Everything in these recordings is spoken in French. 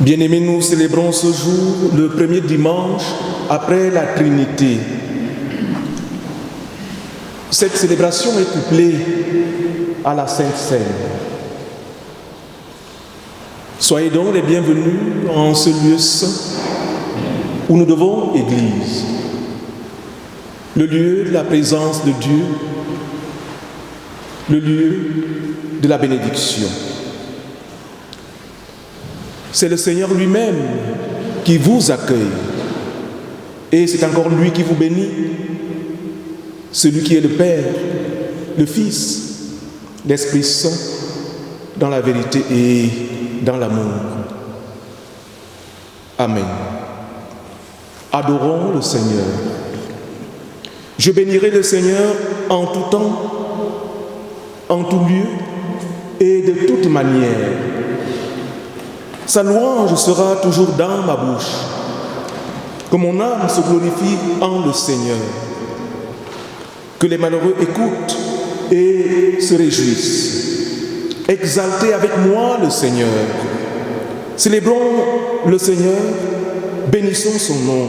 Bien-aimés, nous célébrons ce jour le premier dimanche après la Trinité. Cette célébration est couplée à la Sainte Seine. Soyez donc les bienvenus en ce lieu saint où nous devons Église, le lieu de la présence de Dieu, le lieu de la bénédiction. C'est le Seigneur lui-même qui vous accueille et c'est encore lui qui vous bénit, celui qui est le Père, le Fils, l'Esprit Saint, dans la vérité et dans l'amour. Amen. Adorons le Seigneur. Je bénirai le Seigneur en tout temps, en tout lieu et de toute manière. Sa louange sera toujours dans ma bouche. Que mon âme se glorifie en le Seigneur. Que les malheureux écoutent et se réjouissent. Exaltez avec moi le Seigneur. Célébrons le Seigneur, bénissons son nom.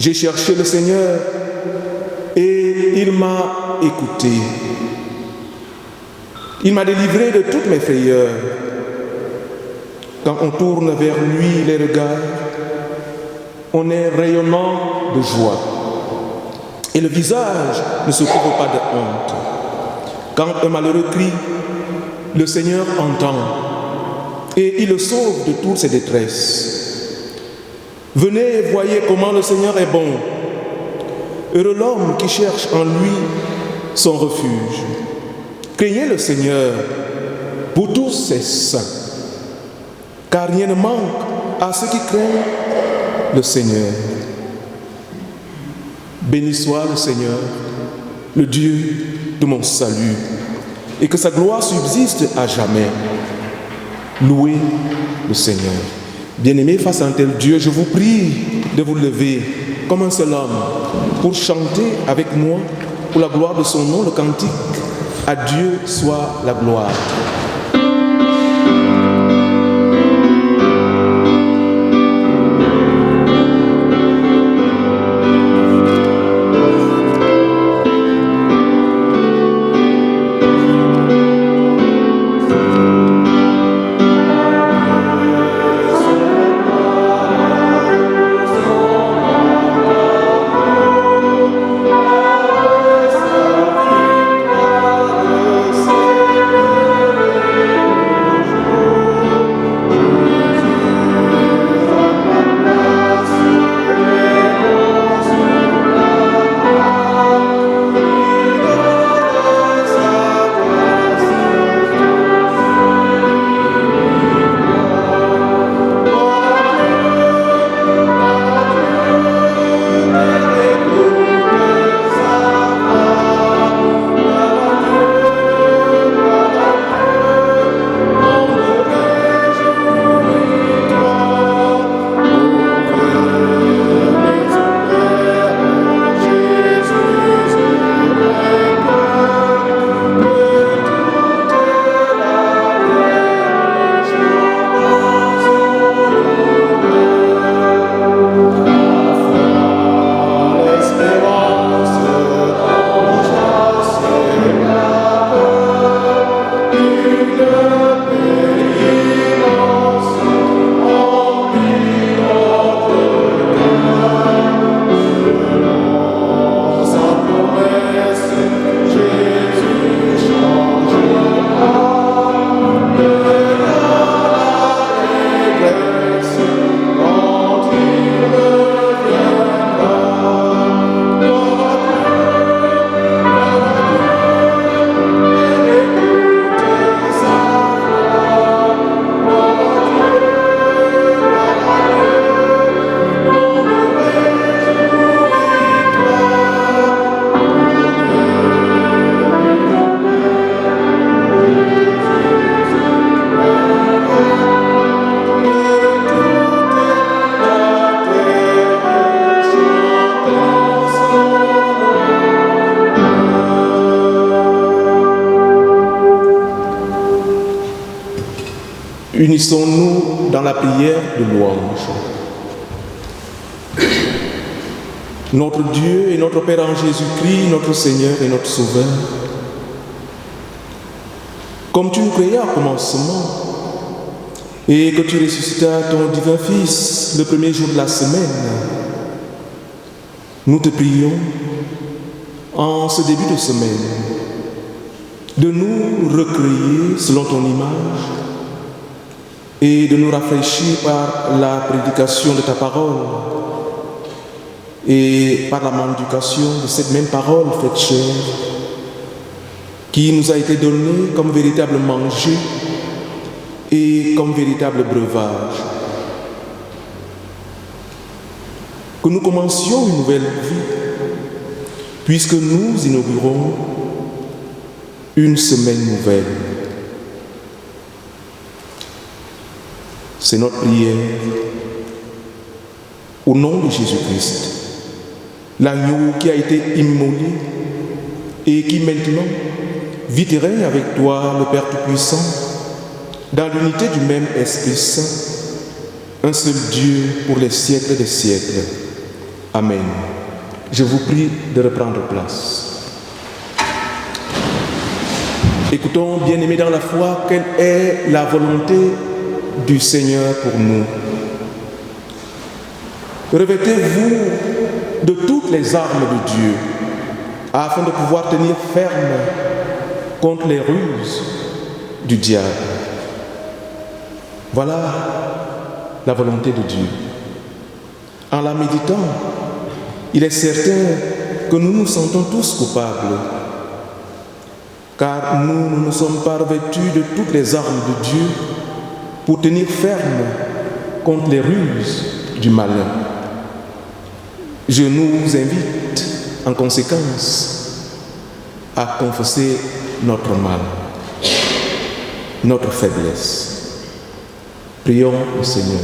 J'ai cherché le Seigneur et il m'a écouté. Il m'a délivré de toutes mes frayeurs. Quand on tourne vers lui les regards, on est rayonnant de joie. Et le visage ne se couvre pas de honte. Quand un malheureux crie, le Seigneur entend et il le sauve de toutes ses détresses. Venez et voyez comment le Seigneur est bon. Heureux l'homme qui cherche en lui son refuge. Craignez le Seigneur, vous tous ses saints. Car rien ne manque à ceux qui craignent le Seigneur. Béni soit le Seigneur, le Dieu de mon salut, et que sa gloire subsiste à jamais. Louez le Seigneur. Bien-aimés, face à un tel Dieu, je vous prie de vous lever comme un seul homme pour chanter avec moi, pour la gloire de son nom, le cantique « À Dieu soit la gloire ». Unissons-nous dans la prière de louange. Notre Dieu et notre Père en Jésus-Christ, notre Seigneur et notre Sauveur, comme tu nous créais au commencement et que tu ressuscitas ton divin Fils le premier jour de la semaine, nous te prions en ce début de semaine de nous recréer selon ton image et de nous rafraîchir par la prédication de ta parole et par la mendication de cette même parole faite chair qui nous a été donnée comme véritable manger et comme véritable breuvage. Que nous commencions une nouvelle vie, puisque nous inaugurons une semaine nouvelle. C'est notre prière au nom de Jésus-Christ, l'agneau qui a été immolé et qui maintenant vit et règne avec toi, le Père Tout-Puissant, dans l'unité du même Esprit Saint, un seul Dieu pour les siècles des siècles. Amen. Je vous prie de reprendre place. Écoutons, bien-aimés dans la foi, quelle est la volonté du Seigneur pour nous. Revêtez-vous de toutes les armes de Dieu, afin de pouvoir tenir ferme contre les ruses du diable. Voilà la volonté de Dieu. En la méditant, il est certain que nous nous sentons tous coupables, car nous ne nous sommes pas revêtus de toutes les armes de Dieu pour tenir ferme contre les ruses du malin. Je nous invite en conséquence à confesser notre mal, notre faiblesse. Prions au Seigneur.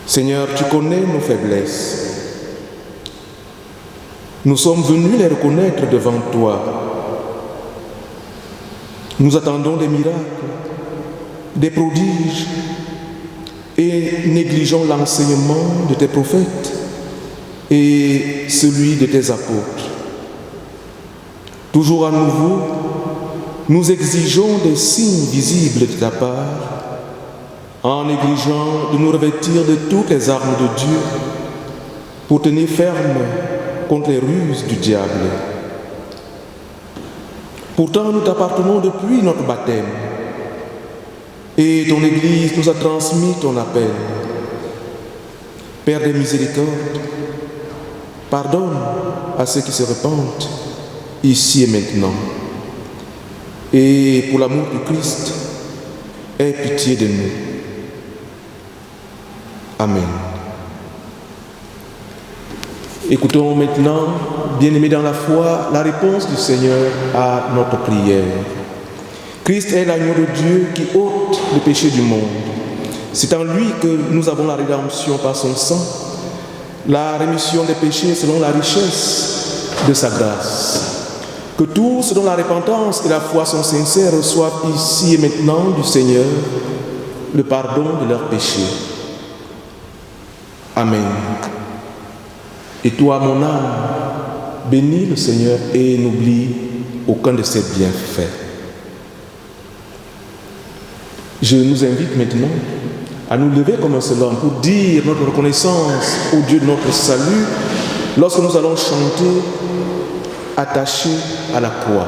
Seigneur, tu connais nos faiblesses. Nous sommes venus les reconnaître devant toi. Nous attendons des miracles, des prodiges et négligeons l'enseignement de tes prophètes et celui de tes apôtres. Toujours à nouveau, nous exigeons des signes visibles de ta part en négligeant de nous revêtir de toutes les armes de Dieu pour tenir ferme contre les ruses du diable. Pourtant, nous t'appartenons depuis notre baptême et ton Église nous a transmis ton appel. Père des miséricordes, pardonne à ceux qui se repentent ici et maintenant. Et pour l'amour du Christ, aie pitié de nous. Amen. Écoutons maintenant, bien-aimés dans la foi, la réponse du Seigneur à notre prière. Christ est l'agneau de Dieu qui ôte le péché du monde. C'est en lui que nous avons la rédemption par son sang, la rémission des péchés selon la richesse de sa grâce. Que tous, dont la repentance et la foi sont sincères, reçoivent ici et maintenant du Seigneur le pardon de leurs péchés. Amen. Et toi, mon âme, bénis le Seigneur et n'oublie aucun de ses bienfaits. Je nous invite maintenant à nous lever comme un seul homme pour dire notre reconnaissance au Dieu de notre salut lorsque nous allons chanter attachés à la croix.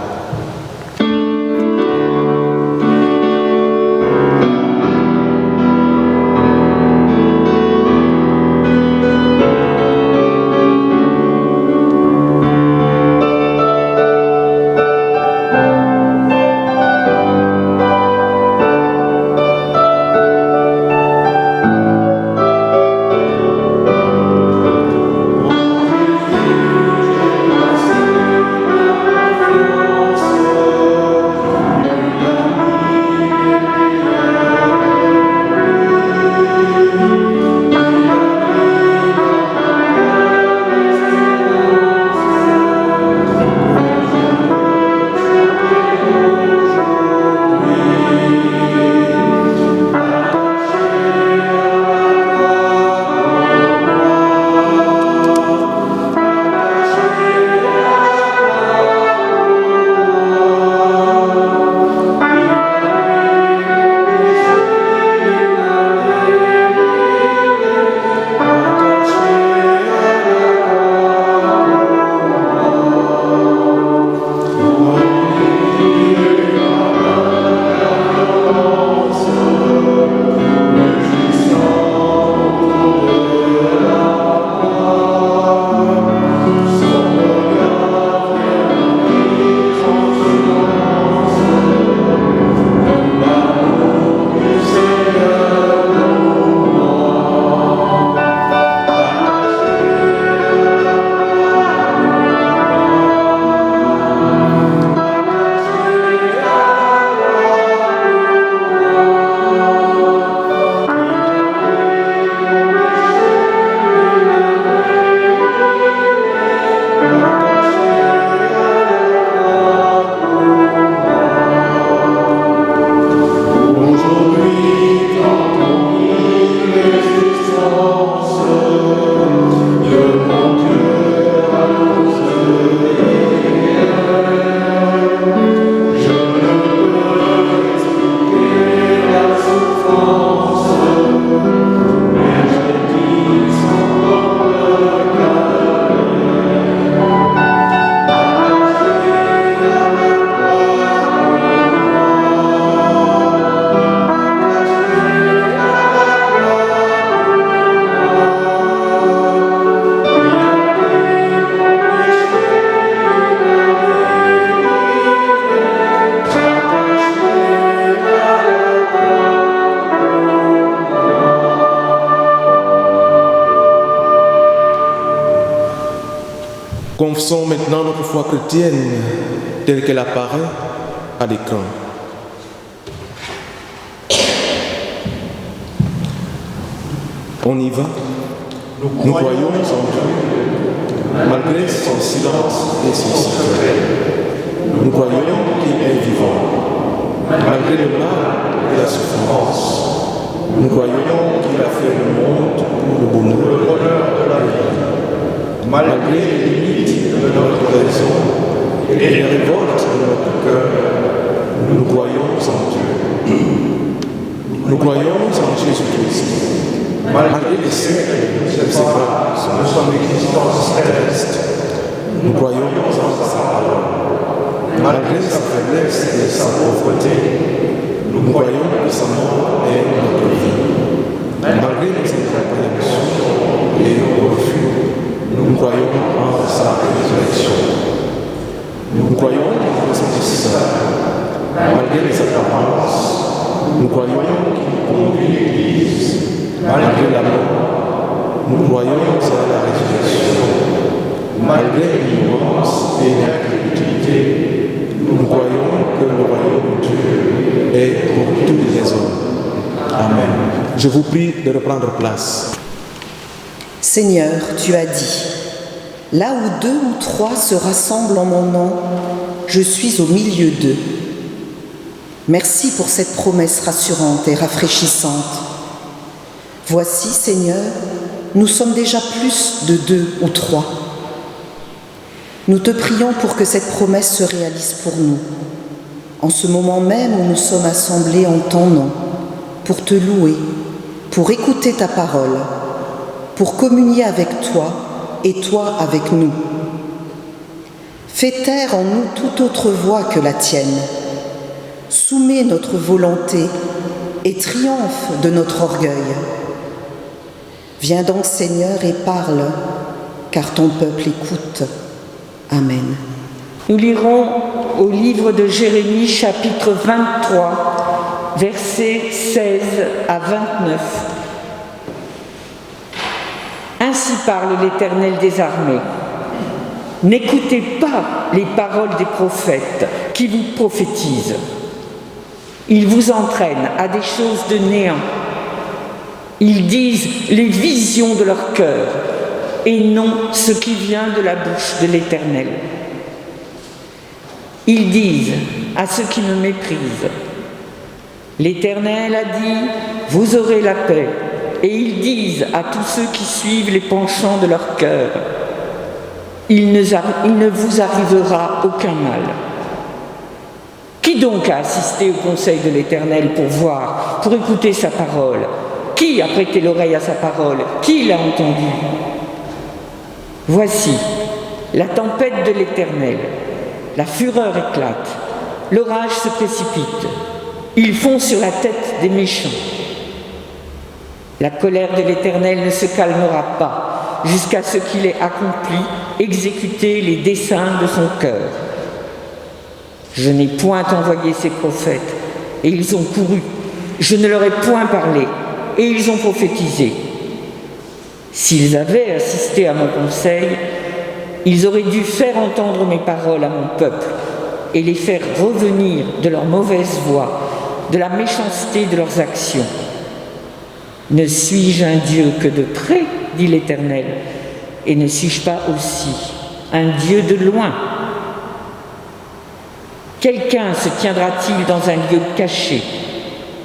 Confessons maintenant notre foi chrétienne telle qu'elle apparaît à l'écran. On y va. Nous croyons en Dieu, malgré son silence et son secret. Nous croyons qu'il est vivant, malgré le mal et la souffrance. Nous croyons qu'il a fait le monde pour le bonheur de la vie, malgré les limites de notre raison et les révoltes de notre cœur. Nous croyons en Dieu. Nous croyons en Jésus-Christ. Malgré les siècles de son existence terrestre, nous croyons en sa parole. Malgré sa faiblesse et sa pauvreté, nous croyons que sa mort est notre vie. Malgré nos incompréhensions et nos refus, nous croyons en sa résurrection. Nous croyons en l'Esprit Saint. Malgré les apparences, nous croyons qu'il conduit l'Église. Malgré la mort, nous croyons à la résurrection. Malgré l'ignorance et l'incrédulité, nous croyons que le royaume de Dieu est pour tous les hommes. Amen. Je vous prie de reprendre place. Seigneur, tu as dit, là où 2 ou 3 se rassemblent en mon nom, je suis au milieu d'eux. Merci pour cette promesse rassurante et rafraîchissante. Voici, Seigneur, nous sommes déjà plus de 2 ou 3. Nous te prions pour que cette promesse se réalise pour nous, en ce moment même où nous sommes assemblés en ton nom, pour te louer, pour écouter ta parole, pour communier avec toi et toi avec nous. Fais taire en nous toute autre voix que la tienne. Soumets notre volonté et triomphe de notre orgueil. Viens donc, Seigneur, et parle, car ton peuple écoute. Amen. Nous lirons au livre de Jérémie, chapitre 23, versets 16 à 29. Ainsi parle l'Éternel des armées. N'écoutez pas les paroles des prophètes qui vous prophétisent. Ils vous entraînent à des choses de néant. Ils disent les visions de leur cœur et non ce qui vient de la bouche de l'Éternel. Ils disent à ceux qui me méprisent, l'Éternel a dit, vous aurez la paix. Et ils disent à tous ceux qui suivent les penchants de leur cœur, il ne vous arrivera aucun mal. Qui donc a assisté au conseil de l'Éternel pour voir, pour écouter sa parole? Qui a prêté l'oreille à sa parole? Qui l'a entendu? Voici, la tempête de l'Éternel, la fureur éclate, l'orage se précipite, ils font sur la tête des méchants. La colère de l'Éternel ne se calmera pas jusqu'à ce qu'il ait accompli, exécuté les desseins de son cœur. Je n'ai point envoyé ces prophètes, et ils ont couru. Je ne leur ai point parlé, et ils ont prophétisé. S'ils avaient assisté à mon conseil, ils auraient dû faire entendre mes paroles à mon peuple et les faire revenir de leur mauvaise voie, de la méchanceté de leurs actions. Ne suis-je un Dieu que de près, dit l'Éternel, et ne suis-je pas aussi un Dieu de loin? Quelqu'un se tiendra-t-il dans un lieu caché,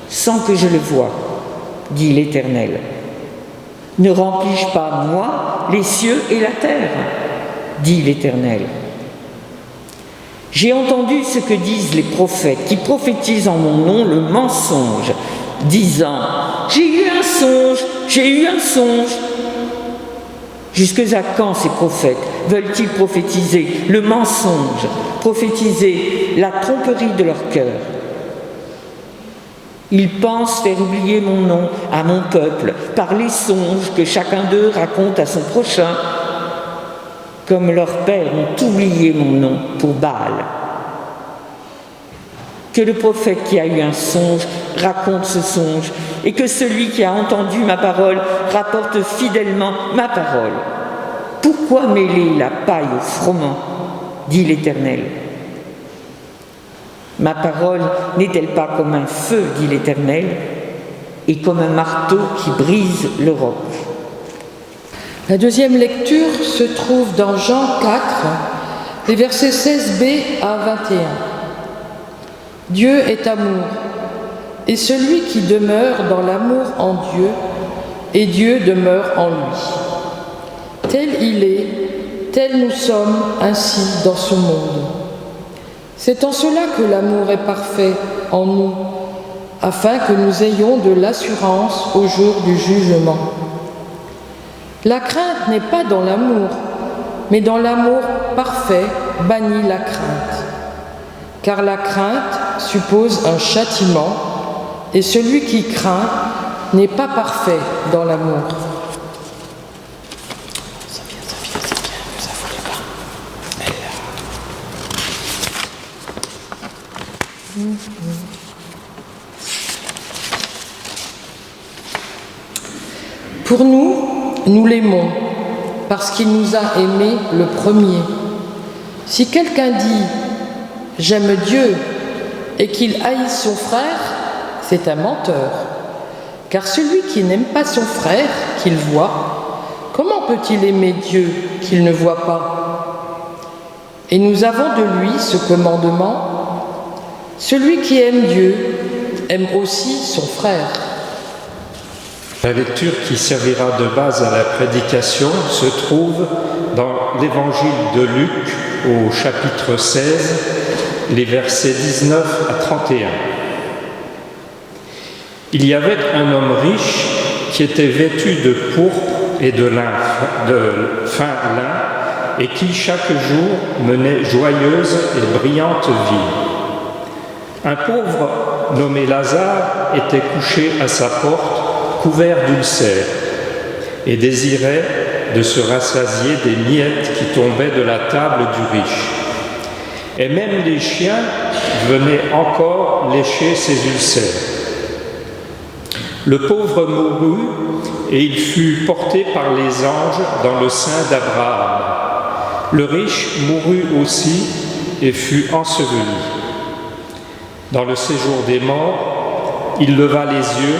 sans que je le voie, dit l'Éternel. Ne remplis-je pas, moi, les cieux et la terre, dit l'Éternel. J'ai entendu ce que disent les prophètes qui prophétisent en mon nom le mensonge, disant « J'ai eu un songe, j'ai eu un songe ». Jusque à quand ces prophètes veulent-ils prophétiser le mensonge, prophétiser la tromperie de leur cœur? Ils pensent faire oublier mon nom à mon peuple par les songes que chacun d'eux raconte à son prochain, comme leurs pères ont oublié mon nom pour Baal. Que le prophète qui a eu un songe raconte ce songe, et que celui qui a entendu ma parole rapporte fidèlement ma parole. pourquoi mêler la paille au froment, dit l'Éternel. Ma parole n'est-elle pas comme un feu, dit l'Éternel, et comme un marteau qui brise le roc? La deuxième lecture se trouve dans Jean 4, les versets 16b à 21. Dieu est amour, et celui qui demeure dans l'amour en Dieu, et Dieu demeure en lui. Tel il est, tel nous sommes ainsi dans ce monde. C'est en cela que l'amour est parfait en nous, afin que nous ayons de l'assurance au jour du jugement. La crainte n'est pas dans l'amour, mais dans l'amour parfait bannit la crainte. Car la crainte suppose un châtiment, et celui qui craint n'est pas parfait dans l'amour. Pour nous, nous l'aimons, parce qu'il nous a aimés le premier. Si quelqu'un dit « j'aime Dieu » et qu'il haïsse son frère, c'est un menteur. Car celui qui n'aime pas son frère, qu'il voit, comment peut-il aimer Dieu qu'il ne voit pas? Et nous avons de lui ce commandement: celui qui aime Dieu aime aussi son frère. La lecture qui servira de base à la prédication se trouve dans l'évangile de Luc au chapitre 16, les versets 19 à 31. Il y avait un homme riche qui était vêtu de pourpre et de fin lin, et qui chaque jour menait joyeuse et brillante vie. Un pauvre nommé Lazare était couché à sa porte, couvert d'ulcères, et désirait de se rassasier des miettes qui tombaient de la table du riche. Et même les chiens venaient encore lécher ses ulcères. Le pauvre mourut, et il fut porté par les anges dans le sein d'Abraham. Le riche mourut aussi et fut enseveli. Dans le séjour des morts, il leva les yeux,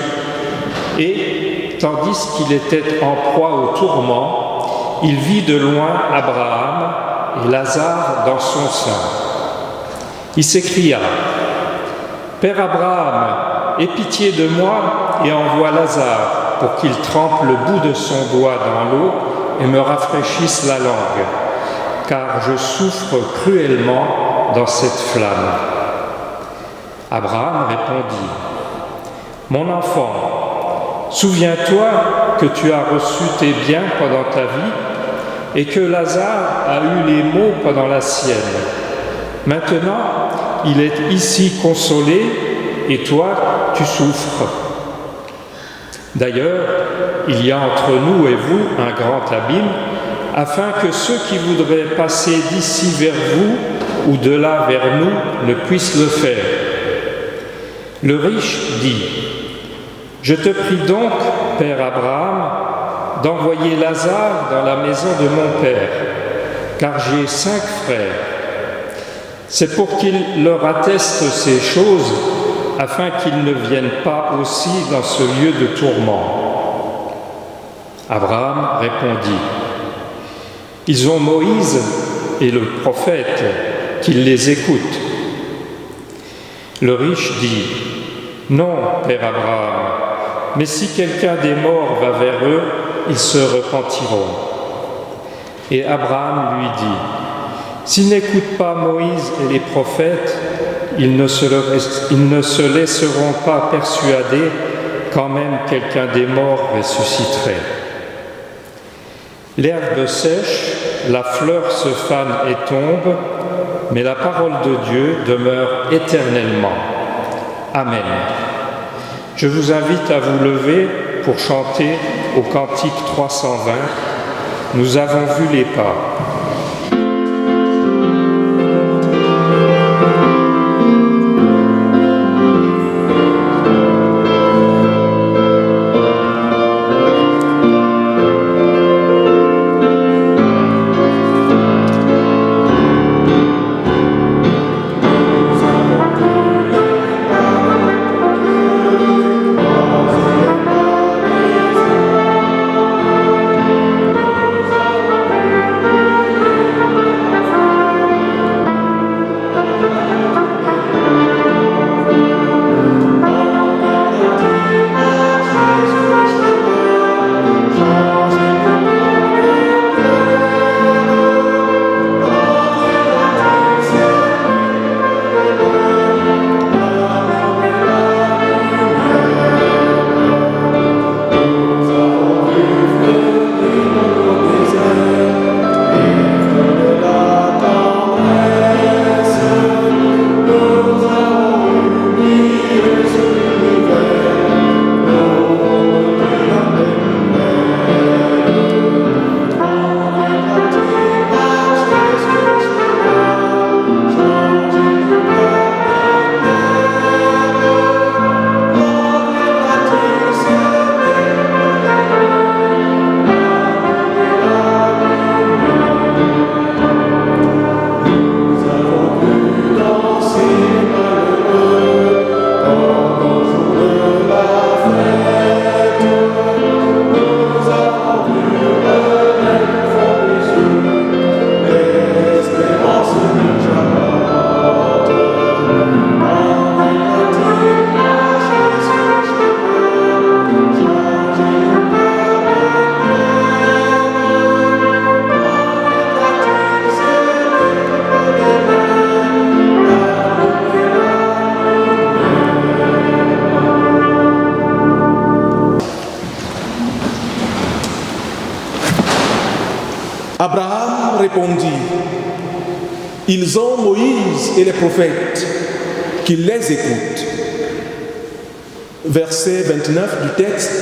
et, tandis qu'il était en proie au tourment, il vit de loin Abraham et Lazare dans son sein. Il s'écria: « Père Abraham, aie pitié de moi et envoie Lazare pour qu'il trempe le bout de son doigt dans l'eau et me rafraîchisse la langue, car je souffre cruellement dans cette flamme. » Abraham répondit: « Mon enfant, souviens-toi que tu as reçu tes biens pendant ta vie et que Lazare a eu les maux pendant la sienne. Maintenant, il est ici consolé et toi, tu souffres. D'ailleurs, il y a entre nous et vous un grand abîme, afin que ceux qui voudraient passer d'ici vers vous ou de là vers nous ne puissent le faire. » Le riche dit: « Je te prie donc, Père Abraham, d'envoyer Lazare dans la maison de mon père, car j'ai 5 frères. C'est pour qu'il leur atteste ces choses, afin qu'ils ne viennent pas aussi dans ce lieu de tourment. » Abraham répondit: « Ils ont Moïse et le prophète, qu'ils les écoutent. » Le riche dit: « Non, Père Abraham, mais si quelqu'un des morts va vers eux, ils se repentiront. » Et Abraham lui dit: « S'ils n'écoutent pas Moïse et les prophètes, ils ne se laisseront pas persuader quand même quelqu'un des morts ressusciterait. » L'herbe sèche, la fleur se fane et tombe, mais la parole de Dieu demeure éternellement. Amen. Je vous invite à vous lever pour chanter au cantique 320. Nous avons vu les pas. répondirent, ils ont Moïse et les prophètes qui les écoutent. Verset 29 du texte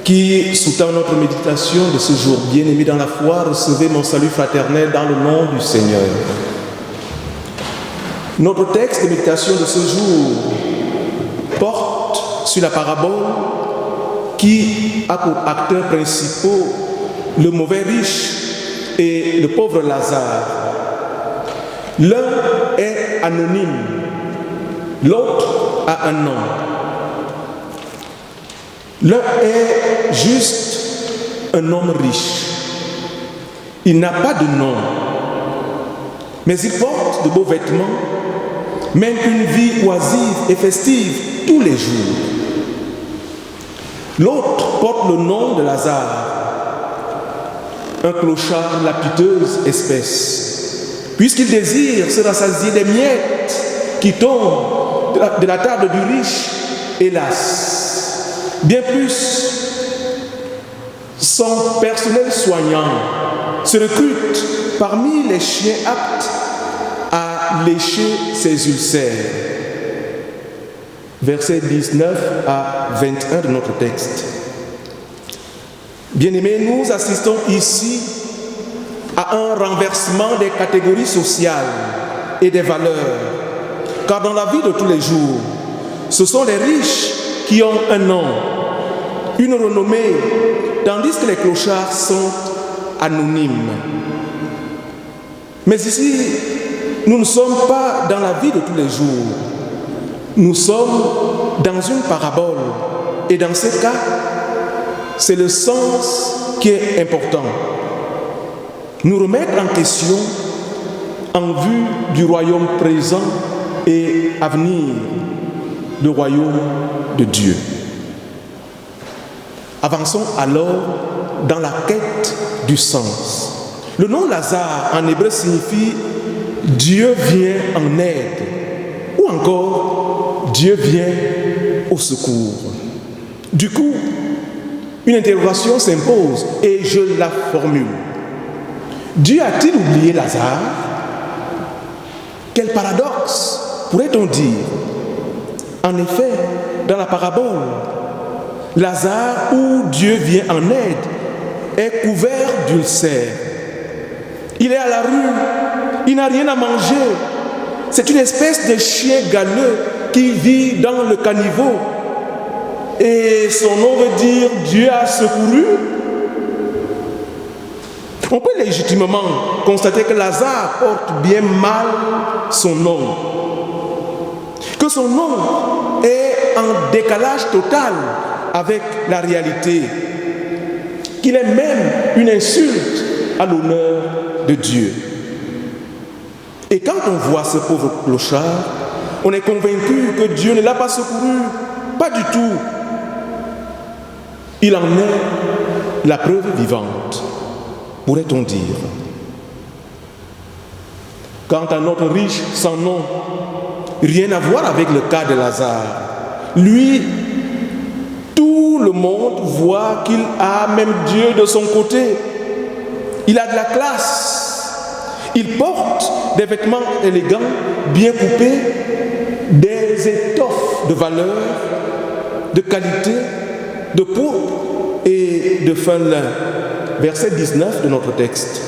qui sous-tend notre méditation de ce jour. Bien-aimés dans la foi, recevez mon salut fraternel dans le nom du Seigneur. Notre texte de méditation de ce jour porte sur la parabole qui a pour acteurs principaux le mauvais riche et le pauvre Lazare. L'un est anonyme, l'autre a un nom. L'un est juste un homme riche. Il n'a pas de nom, mais il porte de beaux vêtements, mène une vie oisive et festive tous les jours. L'autre porte le nom de Lazare, un clochard lapideuse espèce, puisqu'il désire se rassasier des miettes qui tombent de la table du riche, hélas. Bien plus, son personnel soignant se recrute parmi les chiens aptes à lécher ses ulcères. Versets 19 à 21 de notre texte. Bien-aimés, nous assistons ici à un renversement des catégories sociales et des valeurs. Car dans la vie de tous les jours, ce sont les riches qui ont un nom, une renommée, tandis que les clochards sont anonymes. Mais ici, nous ne sommes pas dans la vie de tous les jours. Nous sommes dans une parabole. Et dans ce cas, c'est le sens qui est important. Nous remettre en question en vue du royaume présent et à venir, le royaume de Dieu. Avançons alors dans la quête du sens. Le nom Lazare en hébreu signifie Dieu vient en aide ou encore Dieu vient au secours. Du coup, une interrogation s'impose et je la formule. Dieu a-t-il oublié Lazare? Quel paradoxe pourrait-on dire? En effet, dans la parabole, Lazare, où Dieu vient en aide, est couvert d'ulcères. Il est à la rue, il n'a rien à manger. C'est une espèce de chien galeux qui vit dans le caniveau. Et son nom veut dire Dieu a secouru. On peut légitimement constater que Lazare porte bien mal son nom. Que son nom est en décalage total avec la réalité. Qu'il est même une insulte à l'honneur de Dieu. Et quand on voit ce pauvre clochard, on est convaincu que Dieu ne l'a pas secouru. Pas du tout. Il en est la preuve vivante, pourrait-on dire. Quant à notre riche sans nom, rien à voir avec le cas de Lazare. Lui, tout le monde voit qu'il a même Dieu de son côté. Il a de la classe. Il porte des vêtements élégants, bien coupés, des étoffes de valeur, de qualité, de pourpre et de fin lin. Verset 19 de notre texte.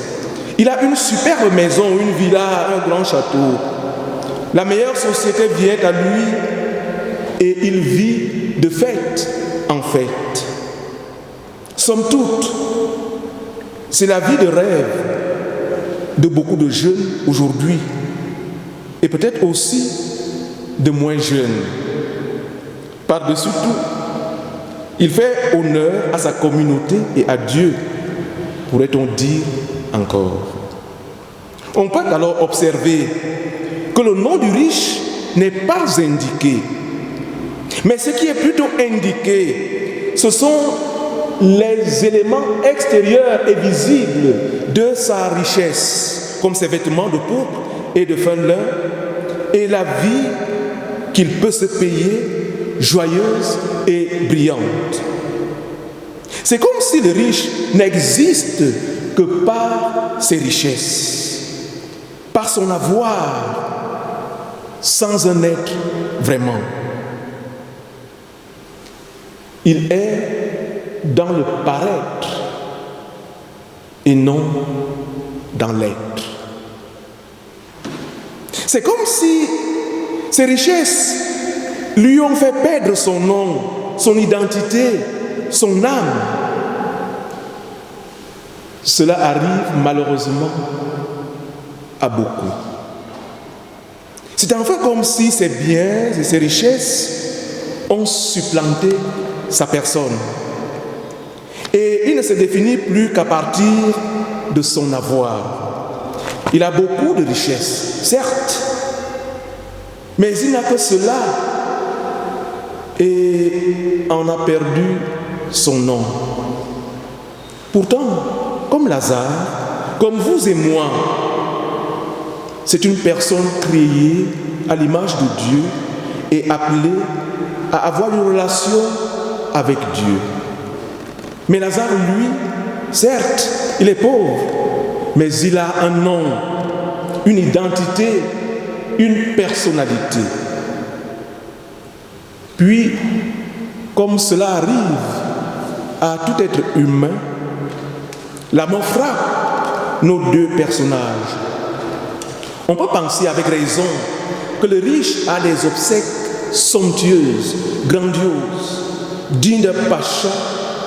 Il a une superbe maison, une villa, un grand château. La meilleure société vient à lui et il vit de fête en fête. Somme toute, c'est la vie de rêve de beaucoup de jeunes aujourd'hui et peut-être aussi de moins jeunes. Par-dessus tout, il fait honneur à sa communauté et à Dieu, pourrait-on dire encore. On peut alors observer que le nom du riche n'est pas indiqué. Mais ce qui est plutôt indiqué, ce sont les éléments extérieurs et visibles de sa richesse, comme ses vêtements de pourpre et de fin lin, et la vie qu'il peut se payer, joyeuse et brillante. C'est comme si le riche n'existe que par ses richesses, par son avoir, sans un être vraiment. Il est dans le paraître et non dans l'être. C'est comme si ces richesses lui ont fait perdre son nom, son identité, son âme. Cela arrive malheureusement à beaucoup. C'est enfin comme si ses biens et ses richesses ont supplanté sa personne. Et il ne se définit plus qu'à partir de son avoir. Il a beaucoup de richesses, certes, mais il n'a que cela et en a perdu son nom. Pourtant, comme Lazare, comme vous et moi, c'est une personne créée à l'image de Dieu et appelée à avoir une relation avec Dieu. Mais Lazare, lui, certes, il est pauvre, mais il a un nom, une identité, une personnalité. Puis, comme cela arrive à tout être humain, la mort frappe nos deux personnages. On peut penser avec raison que le riche a des obsèques somptueuses, grandioses, dignes d'un pacha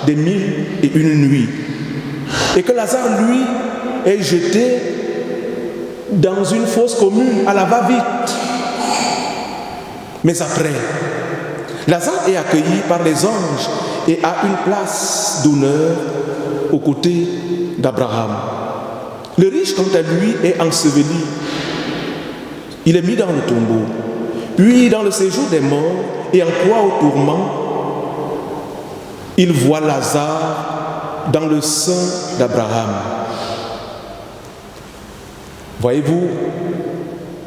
des 1001 nuits. Et que Lazare, lui, est jeté dans une fosse commune à la va-vite. Mais après, Lazare est accueilli par les anges et a une place d'honneur aux côtés d'Abraham. Le riche, quant à lui, est enseveli. Il est mis dans le tombeau. Puis, dans le séjour des morts et en proie au tourment, il voit Lazare dans le sein d'Abraham. Voyez-vous,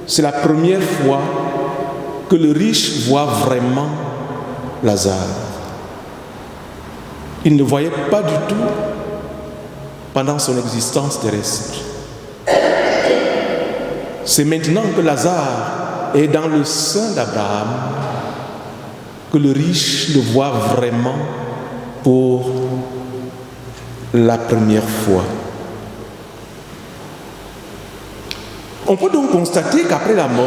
c'est la première fois que le riche voit vraiment Lazare. Il ne voyait pas du tout pendant son existence terrestre. C'est maintenant que Lazare est dans le sein d'Abraham que le riche le voit vraiment pour la première fois. On peut donc constater qu'après la mort,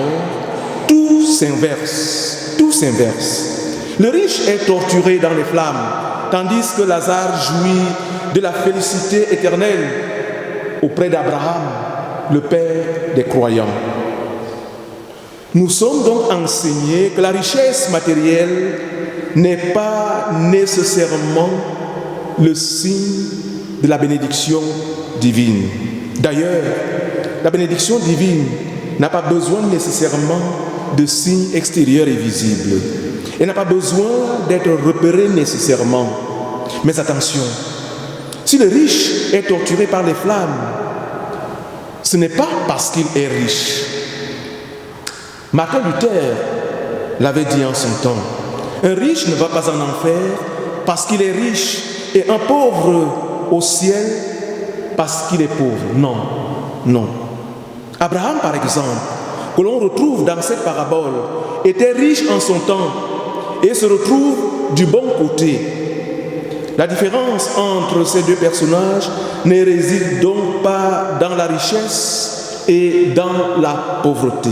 tout s'inverse. Tout s'inverse. Le riche est torturé dans les flammes, tandis que Lazare jouit de la félicité éternelle auprès d'Abraham, le père des croyants. Nous sommes donc enseignés que la richesse matérielle n'est pas nécessairement le signe de la bénédiction divine. D'ailleurs, la bénédiction divine n'a pas besoin nécessairement de signes extérieurs et visibles. Elle n'a pas besoin d'être repérée nécessairement. Mais attention, si le riche est torturé par les flammes, ce n'est pas parce qu'il est riche. Martin Luther l'avait dit en son temps. Un riche ne va pas en enfer parce qu'il est riche et un pauvre au ciel parce qu'il est pauvre. Non, non. Abraham, par exemple, que l'on retrouve dans cette parabole, était riche en son temps et se retrouve du bon côté. La différence entre ces deux personnages ne réside donc pas dans la richesse et dans la pauvreté.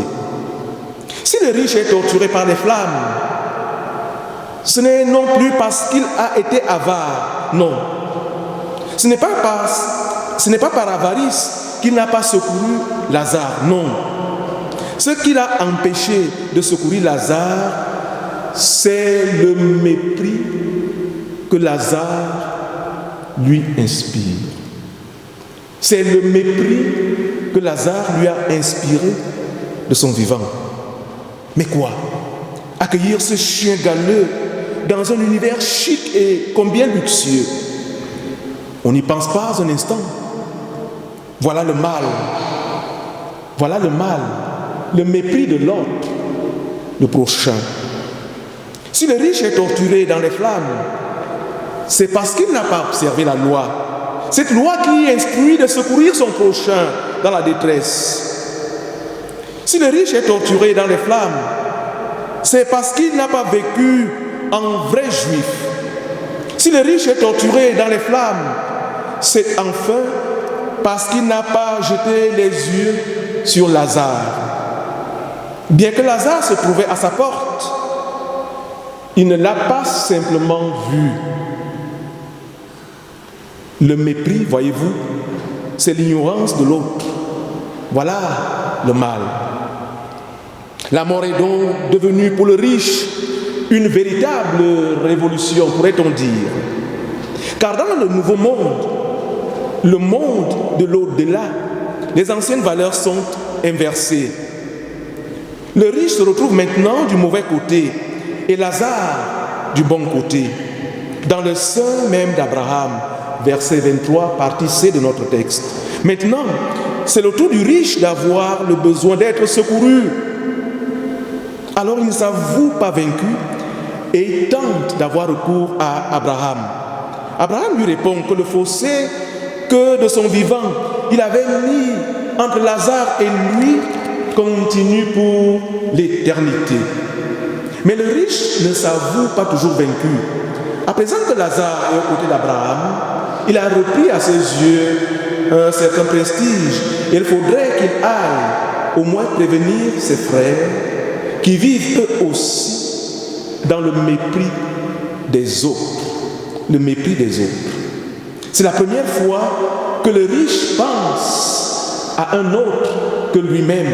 Si le riche est torturé par les flammes, ce n'est non plus parce qu'il a été avare, non. Ce n'est pas par avarice qu'il n'a pas secouru Lazare, non. Ce qui l'a empêché de secourir Lazare, c'est le mépris que Lazare lui inspire. C'est le mépris que Lazare lui a inspiré de son vivant. Mais quoi? Accueillir ce chien galeux dans un univers chic et combien luxueux? On n'y pense pas un instant. Voilà le mal. Voilà le mal. Le mépris de l'autre, le prochain. Si le riche est torturé dans les flammes, c'est parce qu'il n'a pas observé la loi. Cette loi qui instruit de secourir son prochain dans la détresse. Si le riche est torturé dans les flammes, c'est parce qu'il n'a pas vécu en vrai juif. Si le riche est torturé dans les flammes, c'est enfin parce qu'il n'a pas jeté les yeux sur Lazare. Bien que Lazare se trouvait à sa porte, il ne l'a pas simplement vu. Le mépris, voyez-vous, c'est l'ignorance de l'autre. Voilà le mal. La mort est donc devenue pour le riche une véritable révolution, pourrait-on dire. Car dans le nouveau monde, le monde de l'au-delà, les anciennes valeurs sont inversées. Le riche se retrouve maintenant du mauvais côté et Lazare du bon côté. Dans le sein même d'Abraham, verset 23, partie C de notre texte. Maintenant, c'est le tour du riche d'avoir le besoin d'être secouru. Alors il ne s'avoue pas vaincu et il tente d'avoir recours à Abraham. Abraham lui répond que le fossé que de son vivant il avait mis entre Lazare et lui continue pour l'éternité. Mais le riche ne s'avoue pas toujours vaincu. À présent que Lazare est aux côtés d'Abraham, il a repris à ses yeux un certain prestige. Il faudrait qu'il aille au moins prévenir ses frères qui vivent eux aussi dans le mépris des autres. Le mépris des autres. C'est la première fois que le riche pense à un autre que lui-même.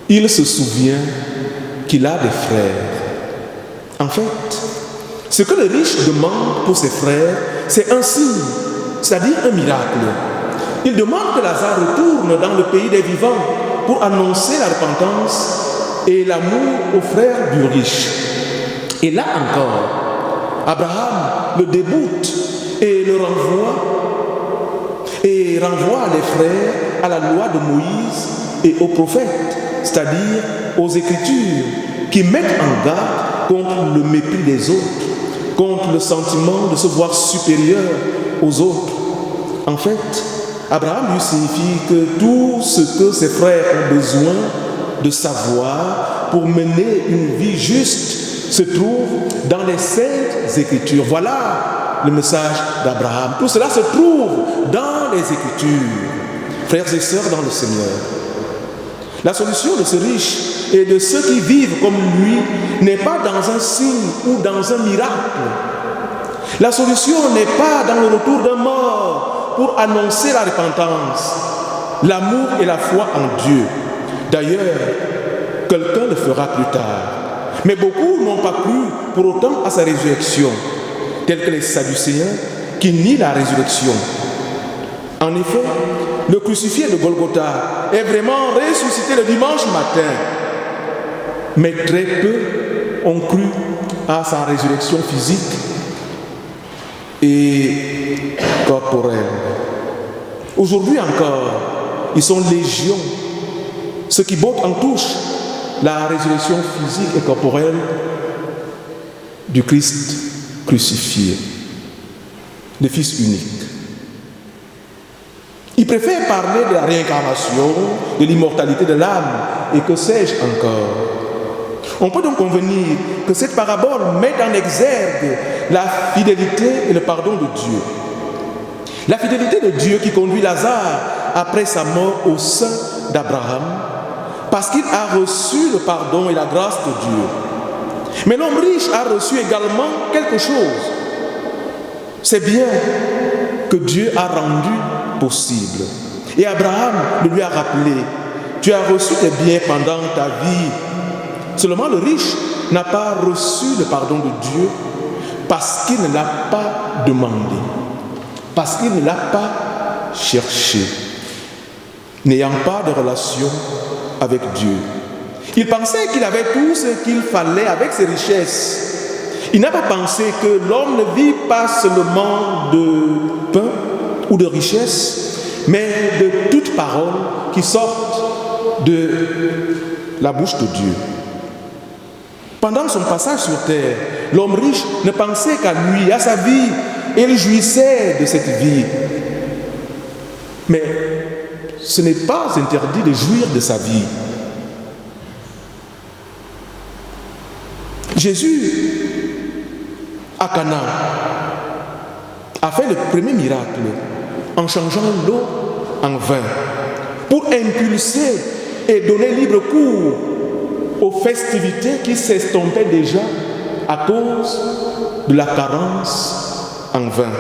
Il se souvient qu'il a des frères. En fait, ce que le riche demande pour ses frères, c'est un signe, c'est-à-dire un miracle. Il demande que Lazare retourne dans le pays des vivants pour annoncer la repentance et l'amour aux frères du riche. Et là encore, Abraham le déboute et le renvoie les frères à la loi de Moïse et aux prophètes, c'est-à-dire aux Écritures, qui mettent en garde contre le mépris des autres, contre le sentiment de se voir supérieur aux autres. En fait, Abraham lui signifie que tout ce que ses frères ont besoin de savoir pour mener une vie juste se trouve dans les saintes Écritures. Voilà le message d'Abraham. Tout cela se trouve dans les Écritures. Frères et sœurs dans le Seigneur, la solution de ce riche et de ceux qui vivent comme lui n'est pas dans un signe ou dans un miracle. La solution n'est pas dans le retour d'un mort pour annoncer la repentance, l'amour et la foi en Dieu. D'ailleurs, quelqu'un le fera plus tard. Mais beaucoup n'ont pas cru pour autant à sa résurrection, tels que les Sadducéens qui nient la résurrection. En effet, le crucifié de Golgotha est vraiment ressuscité le dimanche matin. Mais très peu ont cru à sa résurrection physique et corporelle. Aujourd'hui encore, ils sont légions, ceux qui bottent en touche la résurrection physique et corporelle du Christ crucifié, le Fils unique. Ils préfèrent parler de la réincarnation, de l'immortalité de l'âme et que sais-je encore. On peut donc convenir que cette parabole met en exergue la fidélité et le pardon de Dieu. La fidélité de Dieu qui conduit Lazare après sa mort au sein d'Abraham parce qu'il a reçu le pardon et la grâce de Dieu. Mais l'homme riche a reçu également quelque chose. C'est bien que Dieu a rendu possible. Et Abraham le lui a rappelé, tu as reçu tes biens pendant ta vie. Seulement le riche n'a pas reçu le pardon de Dieu parce qu'il ne l'a pas demandé, parce qu'il ne l'a pas cherché, n'ayant pas de relation avec Dieu. Il pensait qu'il avait tout ce qu'il fallait avec ses richesses. Il n'a pas pensé que l'homme ne vit pas seulement de pain ou de richesse, mais de toute parole qui sortent de la bouche de Dieu. Pendant son passage sur terre, l'homme riche ne pensait qu'à lui, à sa vie, et il jouissait de cette vie. Mais ce n'est pas interdit de jouir de sa vie. Jésus, à Cana, a fait le premier miracle en changeant l'eau en vin pour impulser et donner libre cours aux festivités qui s'estompaient déjà à cause de la carence en vin.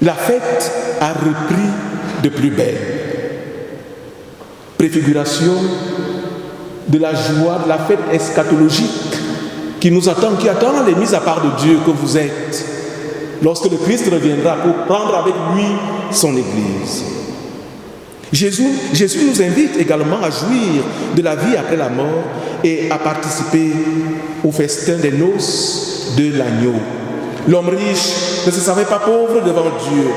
La fête a repris de plus belle. Préfiguration de la joie de la fête eschatologique qui nous attend, qui attend les mises à part de Dieu que vous êtes, lorsque le Christ reviendra pour prendre avec lui son Église. Jésus nous invite également à jouir de la vie après la mort et à participer au festin des noces de l'agneau. L'homme riche ne se savait pas pauvre devant Dieu.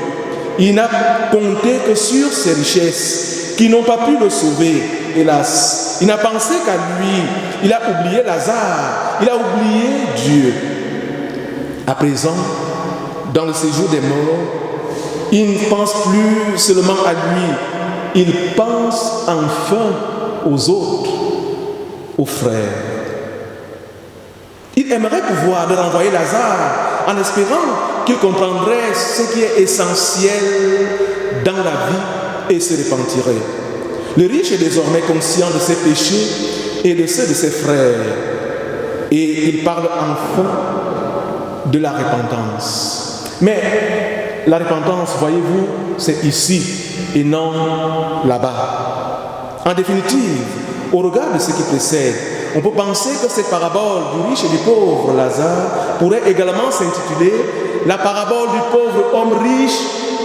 Il n'a compté que sur ses richesses qui n'ont pas pu le sauver, hélas. Il n'a pensé qu'à lui. Il a oublié Lazare. Il a oublié Dieu. À présent, dans le séjour des morts, il ne pense plus seulement à lui. Il pense enfin aux autres, aux frères. Il aimerait pouvoir leur envoyer Lazare en espérant qu'il comprendrait ce qui est essentiel dans la vie et se repentirait. Le riche est désormais conscient de ses péchés et de ceux de ses frères. Et il parle enfin de la repentance. Mais la repentance, voyez-vous, c'est ici et non là-bas. En définitive, au regard de ce qui précède, on peut penser que cette parabole du riche et du pauvre Lazare pourrait également s'intituler la parabole du pauvre homme riche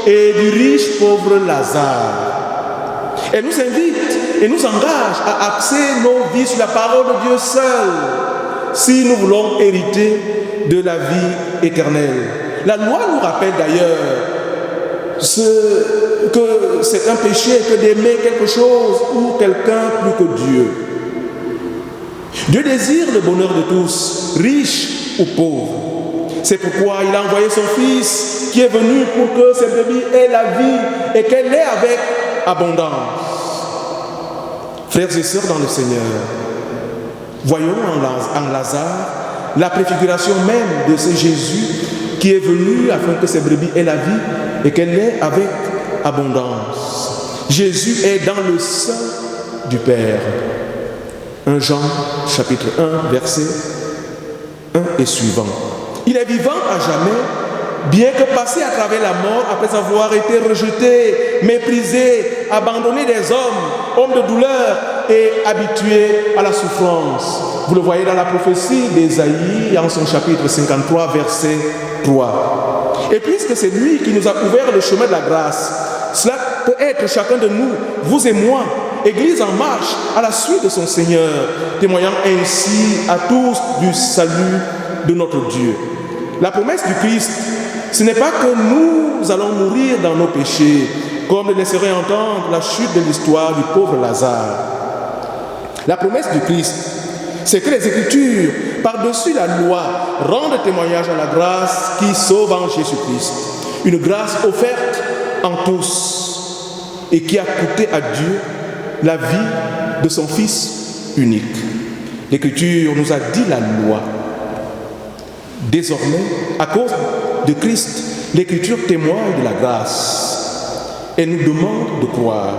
et du riche pauvre Lazare. Elle nous invite et nous engage à axer nos vies sur la parole de Dieu seul si nous voulons hériter de la vie éternelle. La loi nous rappelle d'ailleurs que c'est un péché que d'aimer quelque chose ou quelqu'un plus que Dieu. Dieu désire le bonheur de tous, riches ou pauvres. C'est pourquoi il a envoyé son Fils qui est venu pour que cette brebis ait la vie et qu'elle l'ait avec abondance. Frères et sœurs dans le Seigneur, voyons en Lazare la préfiguration même de ce Jésus qui est venu afin que cette brebis ait la vie et qu'elle l'ait avec abondance. Jésus est dans le sein du Père. 1 Jean chapitre 1 verset 1 et suivant. Il est vivant à jamais, bien que passé à travers la mort après avoir été rejeté, méprisé, abandonné des hommes de douleur et habitué à la souffrance. Vous le voyez dans la prophétie d'Ésaïe en son chapitre 53 verset 3. Et puisque c'est lui qui nous a ouvert le chemin de la grâce, cela peut être chacun de nous, vous et moi, Église en marche à la suite de son Seigneur, témoignant ainsi à tous du salut de notre Dieu. La promesse du Christ, ce n'est pas que nous allons mourir dans nos péchés, comme le laisserait entendre la chute de l'histoire du pauvre Lazare. La promesse du Christ, c'est que les Écritures, par-dessus la loi, rendent témoignage à la grâce qui sauve en Jésus-Christ. Une grâce offerte en tous et qui a coûté à Dieu la vie de son Fils unique. L'Écriture nous a dit la loi. Désormais, à cause de Christ, l'Écriture témoigne de la grâce. Elle nous demande de croire,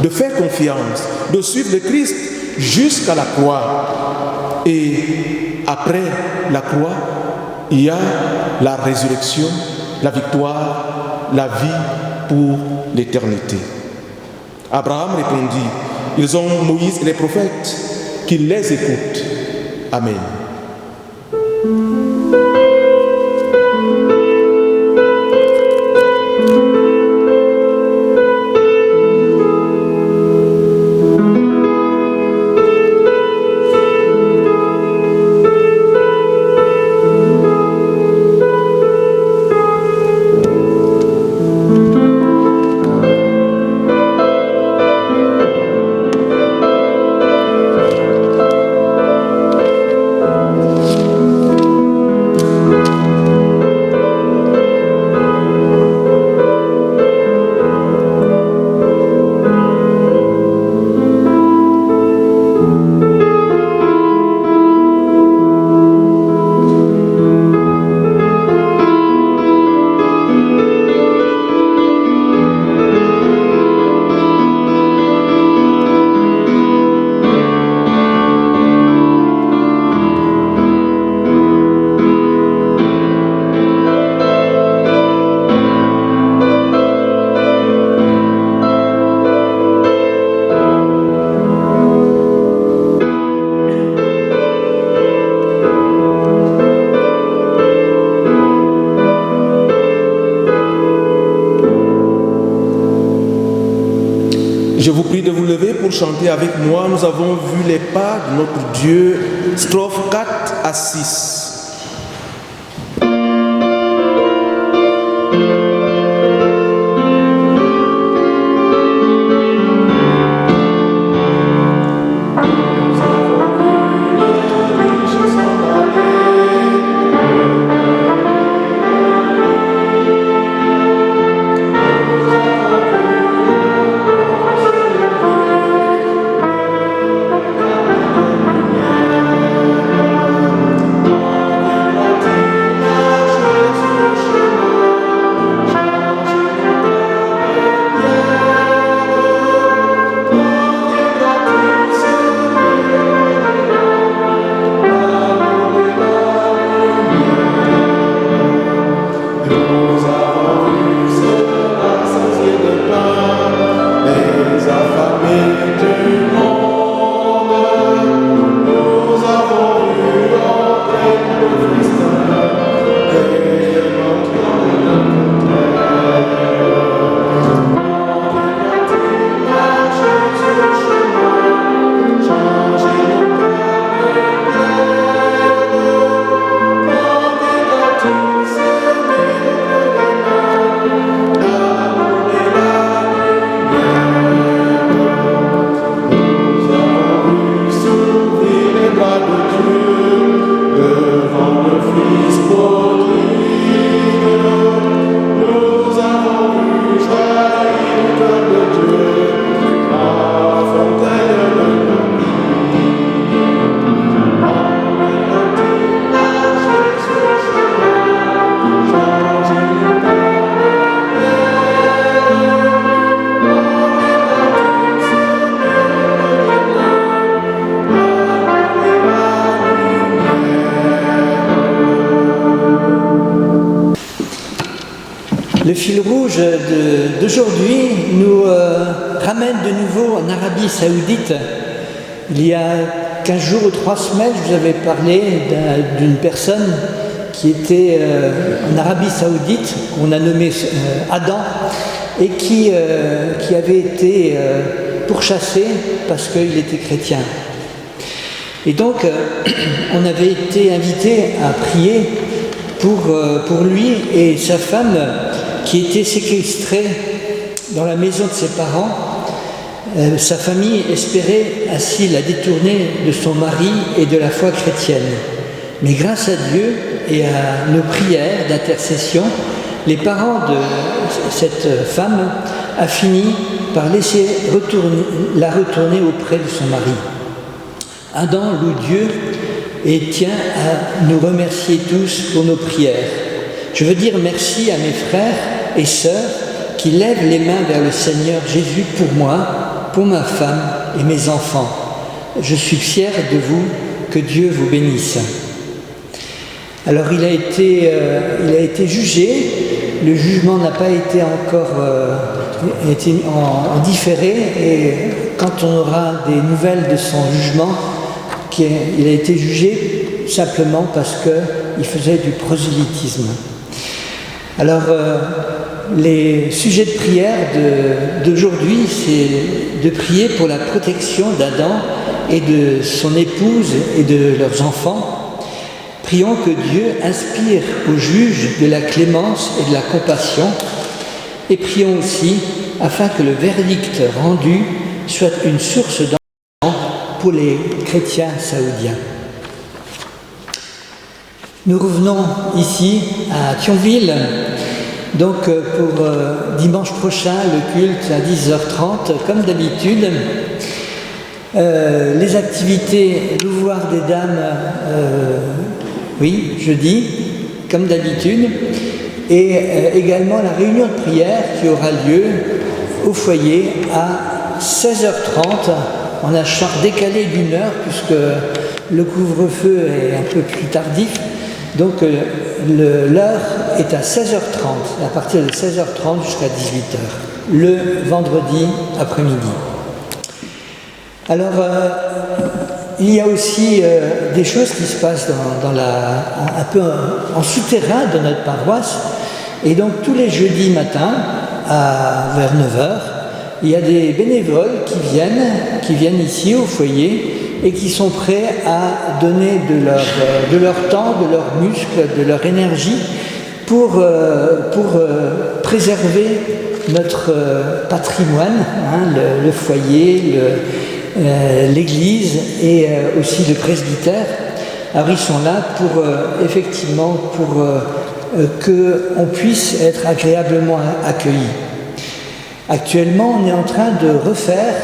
de faire confiance, de suivre le Christ jusqu'à la croix. Et après la croix, il y a la résurrection, la victoire, la vie pour l'éternité. Abraham répondit, ils ont Moïse et les prophètes, qu'ils les écoutent. Amen. pour chanter avec moi. Nous avons vu les pas de notre Dieu, strophes 4 à 6. Le fil rouge d'aujourd'hui nous ramène de nouveau en Arabie Saoudite. Il y a 15 jours ou 3 semaines, je vous avais parlé d'une personne qui était en Arabie Saoudite, qu'on a nommé Adam, et qui avait été pourchassé parce qu'il était chrétien. Et donc, on avait été invité à prier pour lui et sa femme qui était séquestrée dans la maison de ses parents. Sa famille espérait ainsi la détourner de son mari et de la foi chrétienne. Mais grâce à Dieu et à nos prières d'intercession, les parents de cette femme a fini par laisser la retourner auprès de son mari. Adam loue Dieu et tient à nous remercier tous pour nos prières. Je veux dire merci à mes frères et sœurs qui lèvent les mains vers le Seigneur Jésus pour moi, pour ma femme et mes enfants. Je suis fier de vous, que Dieu vous bénisse. Alors il a été jugé, le jugement n'a pas été encore été en différé, et quand on aura des nouvelles de son jugement, il a été jugé simplement parce qu'il faisait du prosélytisme. Alors, les sujets de prière d'aujourd'hui, c'est de prier pour la protection d'Adam et de son épouse et de leurs enfants. Prions que Dieu inspire aux juges de la clémence et de la compassion, et prions aussi afin que le verdict rendu soit une source d'encouragement pour les chrétiens saoudiens. Nous revenons ici à Thionville, donc pour dimanche prochain, le culte à 10h30, comme d'habitude. Les activités, l'ouvroir des dames, oui, jeudi, comme d'habitude, et également la réunion de prière qui aura lieu au foyer à 16h30. On a décalé d'1 heure puisque le couvre-feu est un peu plus tardif. Donc l'heure est à 16h30, à partir de 16h30 jusqu'à 18h, le vendredi après-midi. Alors, il y a aussi des choses qui se passent un peu en souterrain de notre paroisse. Et donc tous les jeudis matins, vers 9h, il y a des bénévoles qui viennent ici au foyer et qui sont prêts à donner de leur temps, de leurs muscles, de leur énergie pour préserver notre patrimoine, le foyer, l'église et aussi le presbytère. Alors ils sont là pour effectivement qu'on puisse être agréablement accueillis. Actuellement, on est en train de refaire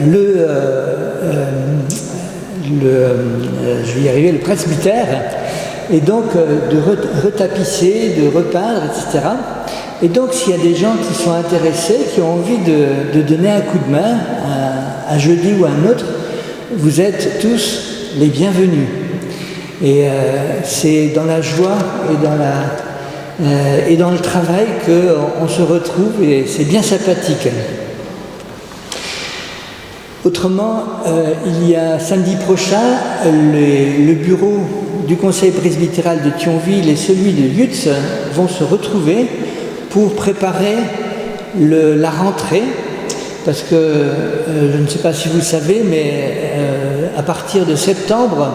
le presbytère, et donc de retapisser, de repeindre, etc. Et donc, s'il y a des gens qui sont intéressés, qui ont envie de donner un coup de main, un jeudi ou un autre, vous êtes tous les bienvenus. Et c'est dans la joie et dans le travail qu'on se retrouve, et c'est bien sympathique. Autrement, il y a samedi prochain, le bureau du conseil presbytéral de Thionville et celui de Lutz vont se retrouver pour préparer la rentrée, parce que je ne sais pas si vous le savez, mais à partir de septembre,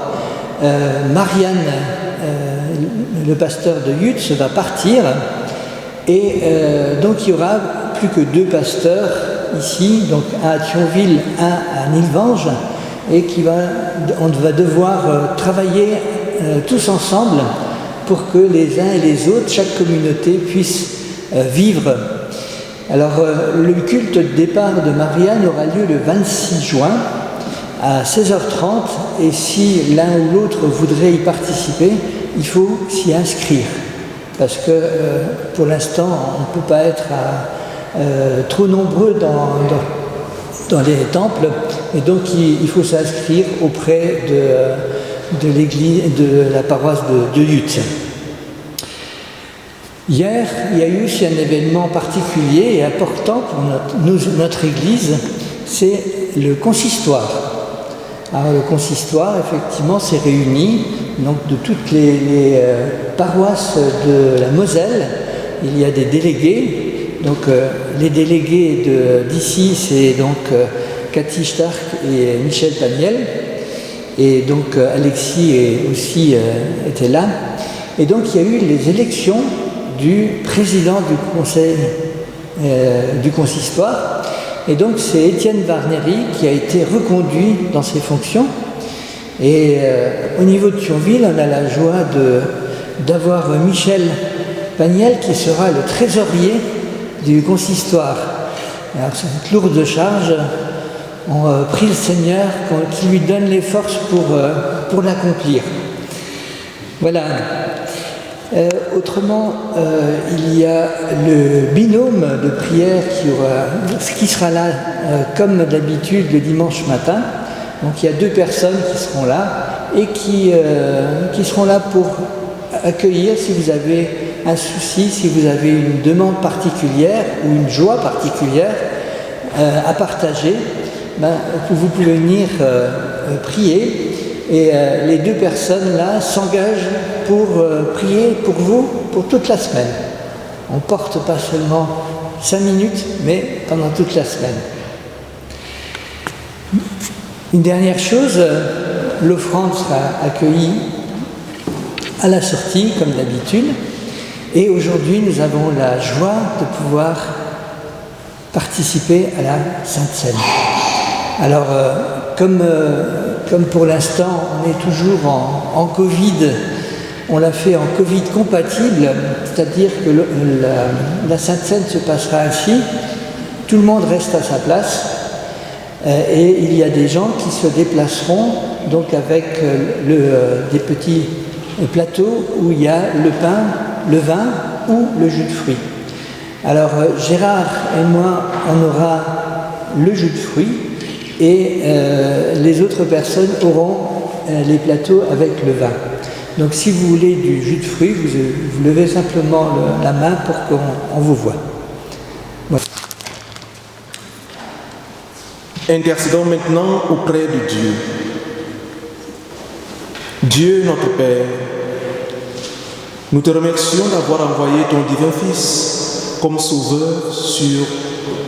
Marianne, le pasteur de Lutz, va partir, et donc il y aura plus que 2 pasteurs ici, donc un à Thionville, un à Nilvange, et on va devoir travailler tous ensemble pour que les uns et les autres, chaque communauté, puisse vivre. Alors, le culte de départ de Marianne aura lieu le 26 juin à 16h30, et si l'un ou l'autre voudrait y participer, il faut s'y inscrire, parce que pour l'instant, on ne peut pas être trop nombreux dans les temples, et donc il faut s'inscrire auprès de l'église, de la paroisse de Lutz. Hier, il y a eu aussi un événement particulier et important pour notre église, c'est le consistoire. Alors le consistoire, effectivement, s'est réuni donc, de toutes les paroisses de la Moselle. Il y a des délégués. Donc les délégués d'ici, c'est donc Cathy Stark et Michel Paniel. Et donc Alexis aussi était là. Et donc il y a eu les élections du président du conseil du consistoire. Et donc c'est Étienne Varneri qui a été reconduit dans ses fonctions. Et au niveau de Thionville, on a la joie d'avoir Michel Paniel qui sera le trésorier du consistoire. Alors c'est une lourde charge. On prie le Seigneur qui lui donne les forces pour l'accomplir. Voilà. Autrement, il y a le binôme de prière qui sera là, comme d'habitude, le dimanche matin. Donc il y a 2 personnes qui seront là et qui seront là pour accueillir si vous avez un souci, si vous avez une demande particulière ou une joie particulière à partager. Vous pouvez venir prier. Et les 2 personnes-là s'engagent pour prier pour vous pour toute la semaine. On ne porte pas seulement 5 minutes, mais pendant toute la semaine. Une dernière chose, l'offrande sera accueillie à la sortie, comme d'habitude. Et aujourd'hui, nous avons la joie de pouvoir participer à la Sainte Seine. Alors, comme pour l'instant, on est toujours en Covid, on l'a fait en Covid compatible, c'est-à-dire que la Sainte Seine se passera ainsi, tout le monde reste à sa place, et il y a des gens qui se déplaceront donc avec des petits plateaux où il y a le pain, le vin ou le jus de fruits. Alors Gérard et moi, on aura le jus de fruits, et les autres personnes auront les plateaux avec le vin. Donc si vous voulez du jus de fruits, vous levez simplement la main pour qu'on vous voie. Voilà. Intercédons maintenant auprès de Dieu. Dieu notre Père, nous te remercions d'avoir envoyé ton divin Fils comme sauveur sur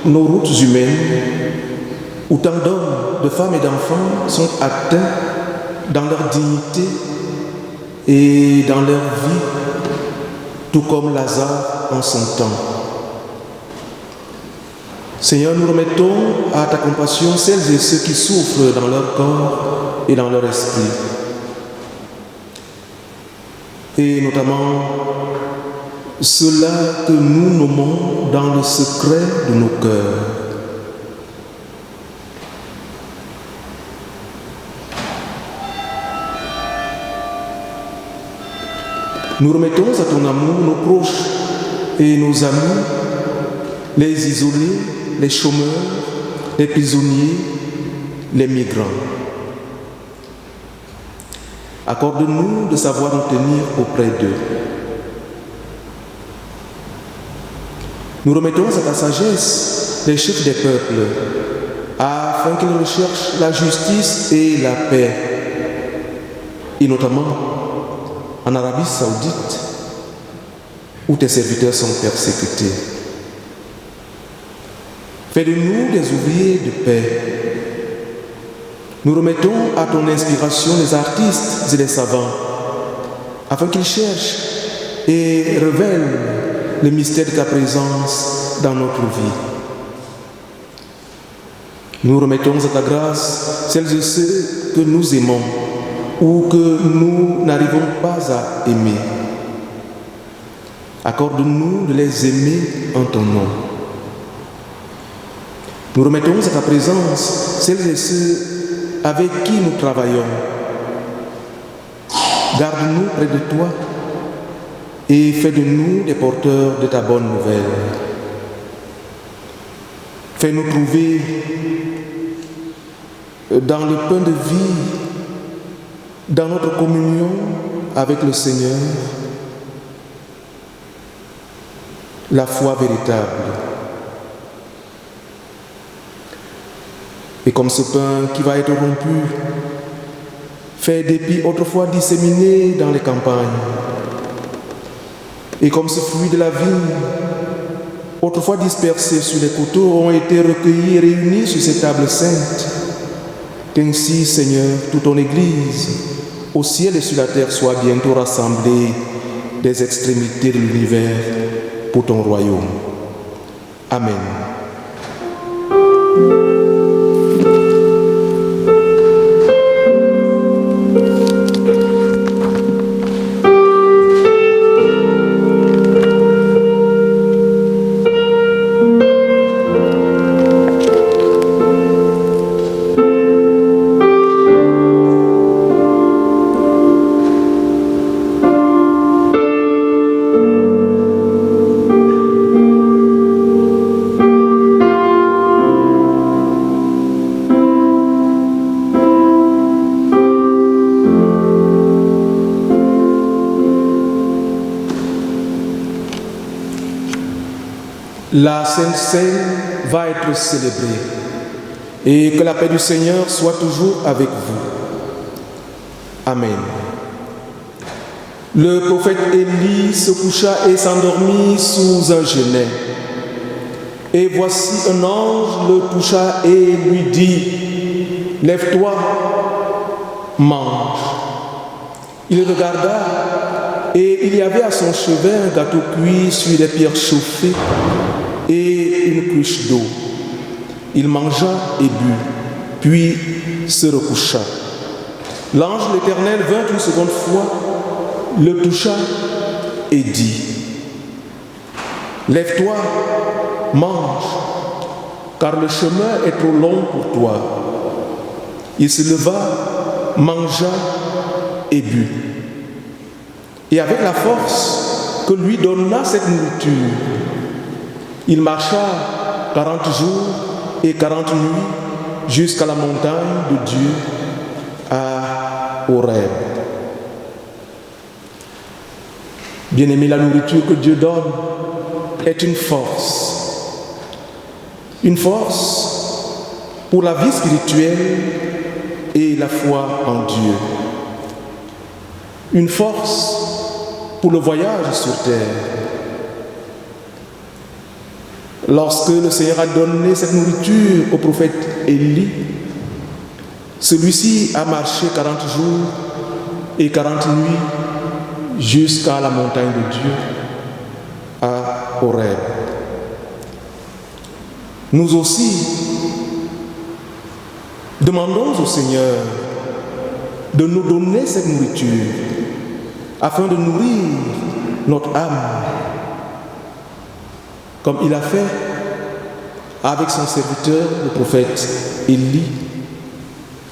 nos routes humaines, où tant d'hommes, de femmes et d'enfants sont atteints dans leur dignité et dans leur vie, tout comme Lazare en son temps. Seigneur, nous remettons à ta compassion celles et ceux qui souffrent dans leur corps et dans leur esprit. Et notamment ceux-là que nous nommons dans le secret de nos cœurs. Nous remettons à ton amour nos proches et nos amis, les isolés, les chômeurs, les prisonniers, les migrants. Accorde-nous de savoir nous tenir auprès d'eux. Nous remettons à ta sagesse les chefs des peuples, afin qu'ils recherchent la justice et la paix, et notamment en Arabie Saoudite, où tes serviteurs sont persécutés. Fais de nous des ouvriers de paix. Nous remettons à ton inspiration les artistes et les savants, afin qu'ils cherchent et révèlent le mystère de ta présence dans notre vie. Nous remettons à ta grâce celles et ceux que nous aimons ou que nous n'arrivons pas à aimer. Accorde-nous de les aimer en ton nom. Nous remettons à ta présence celles et ceux avec qui nous travaillons. Garde-nous près de toi et fais de nous des porteurs de ta bonne nouvelle. Fais-nous trouver dans le pain de vie, dans notre communion avec le Seigneur, la foi véritable. Et comme ce pain qui va être rompu, fait d'épis autrefois disséminés dans les campagnes, et comme ce fruit de la vigne, autrefois dispersés sur les coteaux, ont été recueillis et réunis sur ces tables saintes, qu'ainsi, Seigneur, toute ton Église, au ciel et sur la terre, soit bientôt rassemblée des extrémités de l'univers pour ton royaume. Amen. La Sainte Seine va être célébrée et que la paix du Seigneur soit toujours avec vous. Amen. Le prophète Élie se coucha et s'endormit sous un genêt. Et voici un ange le toucha et lui dit, « Lève-toi, mange. » Il regarda et il y avait à son chevet un gâteau cuit sur des pierres chauffées et une cruche d'eau. Il mangea et but, puis se recoucha. L'ange de l'Éternel vint une seconde fois, le toucha et dit, « Lève-toi, mange, car le chemin est trop long pour toi. » Il se leva, mangea et but. Et avec la force que lui donna cette nourriture, il marcha 40 jours et 40 nuits jusqu'à la montagne de Dieu à Horeb. Bien-aimé, la nourriture que Dieu donne est une force pour la vie spirituelle et la foi en Dieu, une force pour le voyage sur terre. Lorsque le Seigneur a donné cette nourriture au prophète Élie, celui-ci a marché 40 jours et 40 nuits jusqu'à la montagne de Dieu, à Horeb. Nous aussi, demandons au Seigneur de nous donner cette nourriture afin de nourrir notre âme, comme il a fait avec son serviteur, le prophète Élie,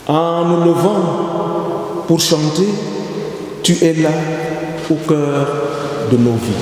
en nous levant pour chanter « Tu es là au cœur de nos vies ».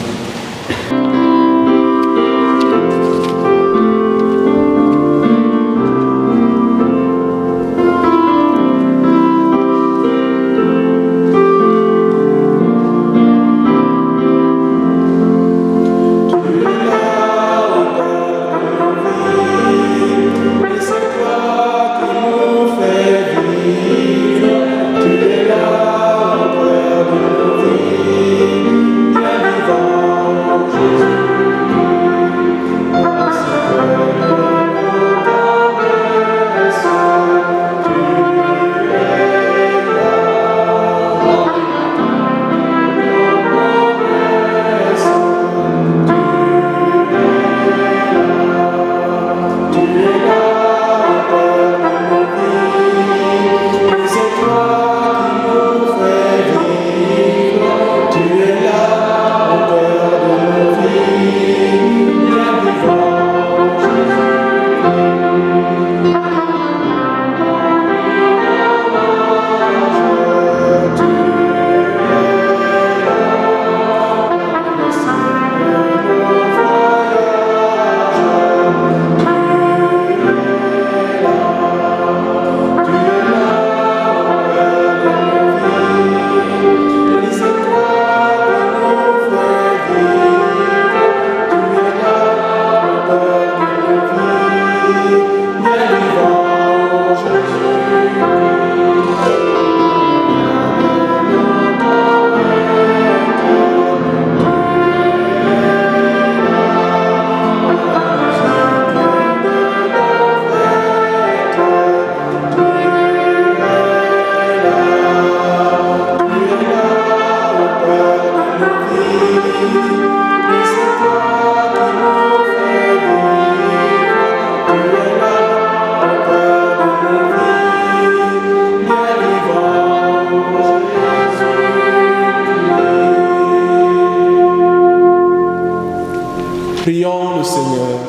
Prions le Seigneur.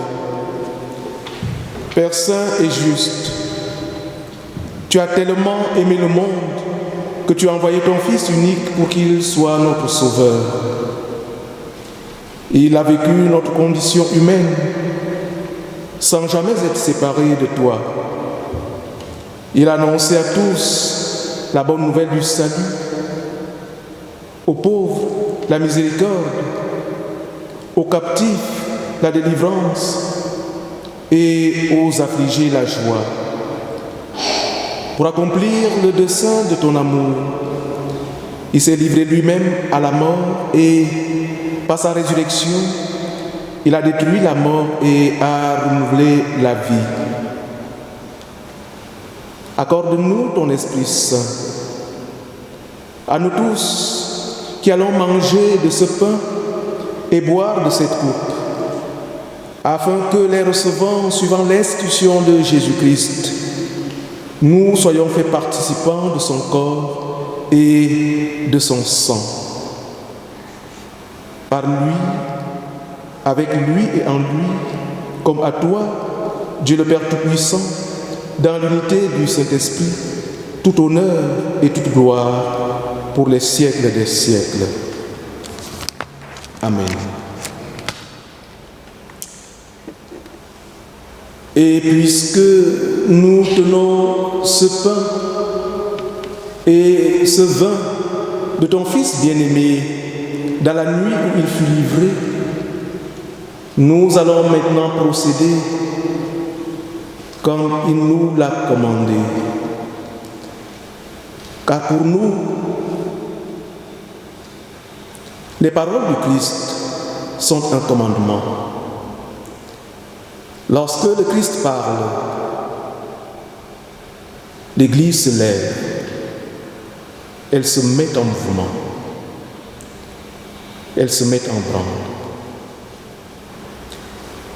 Père saint et juste, tu as tellement aimé le monde que tu as envoyé ton Fils unique pour qu'il soit notre Sauveur. Il a vécu notre condition humaine sans jamais être séparé de toi. Il a annoncé à tous la bonne nouvelle du salut, aux pauvres la miséricorde, aux captifs la délivrance et aux affligés la joie. Pour accomplir le dessein de ton amour, il s'est livré lui-même à la mort et, par sa résurrection, il a détruit la mort et a renouvelé la vie. Accorde-nous ton Esprit Saint. À nous tous qui allons manger de ce pain et boire de cette coupe, afin que les recevant suivant l'institution de Jésus-Christ, nous soyons faits participants de son corps et de son sang. Par lui, avec lui et en lui, comme à toi, Dieu le Père Tout-Puissant, dans l'unité du Saint-Esprit, tout honneur et toute gloire pour les siècles des siècles. Amen. Et puisque nous tenons ce pain et ce vin de ton Fils bien-aimé dans la nuit où il fut livré, nous allons maintenant procéder comme il nous l'a commandé. Car pour nous, les paroles du Christ sont un commandement. Lorsque le Christ parle, l'Église se lève, elle se met en mouvement, elle se met en branle.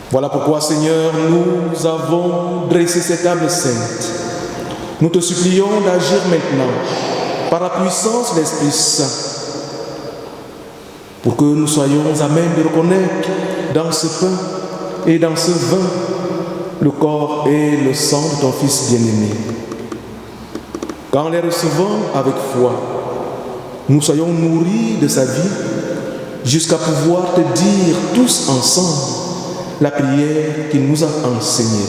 Voilà pourquoi, Seigneur, nous avons dressé cette table sainte. Nous te supplions d'agir maintenant par la puissance de l'Esprit Saint pour que nous soyons à même de reconnaître dans ce pain et dans ce vin le corps et le sang de ton Fils bien-aimé. Qu'en les recevant avec foi, nous soyons nourris de sa vie jusqu'à pouvoir te dire tous ensemble la prière qu'il nous a enseignée.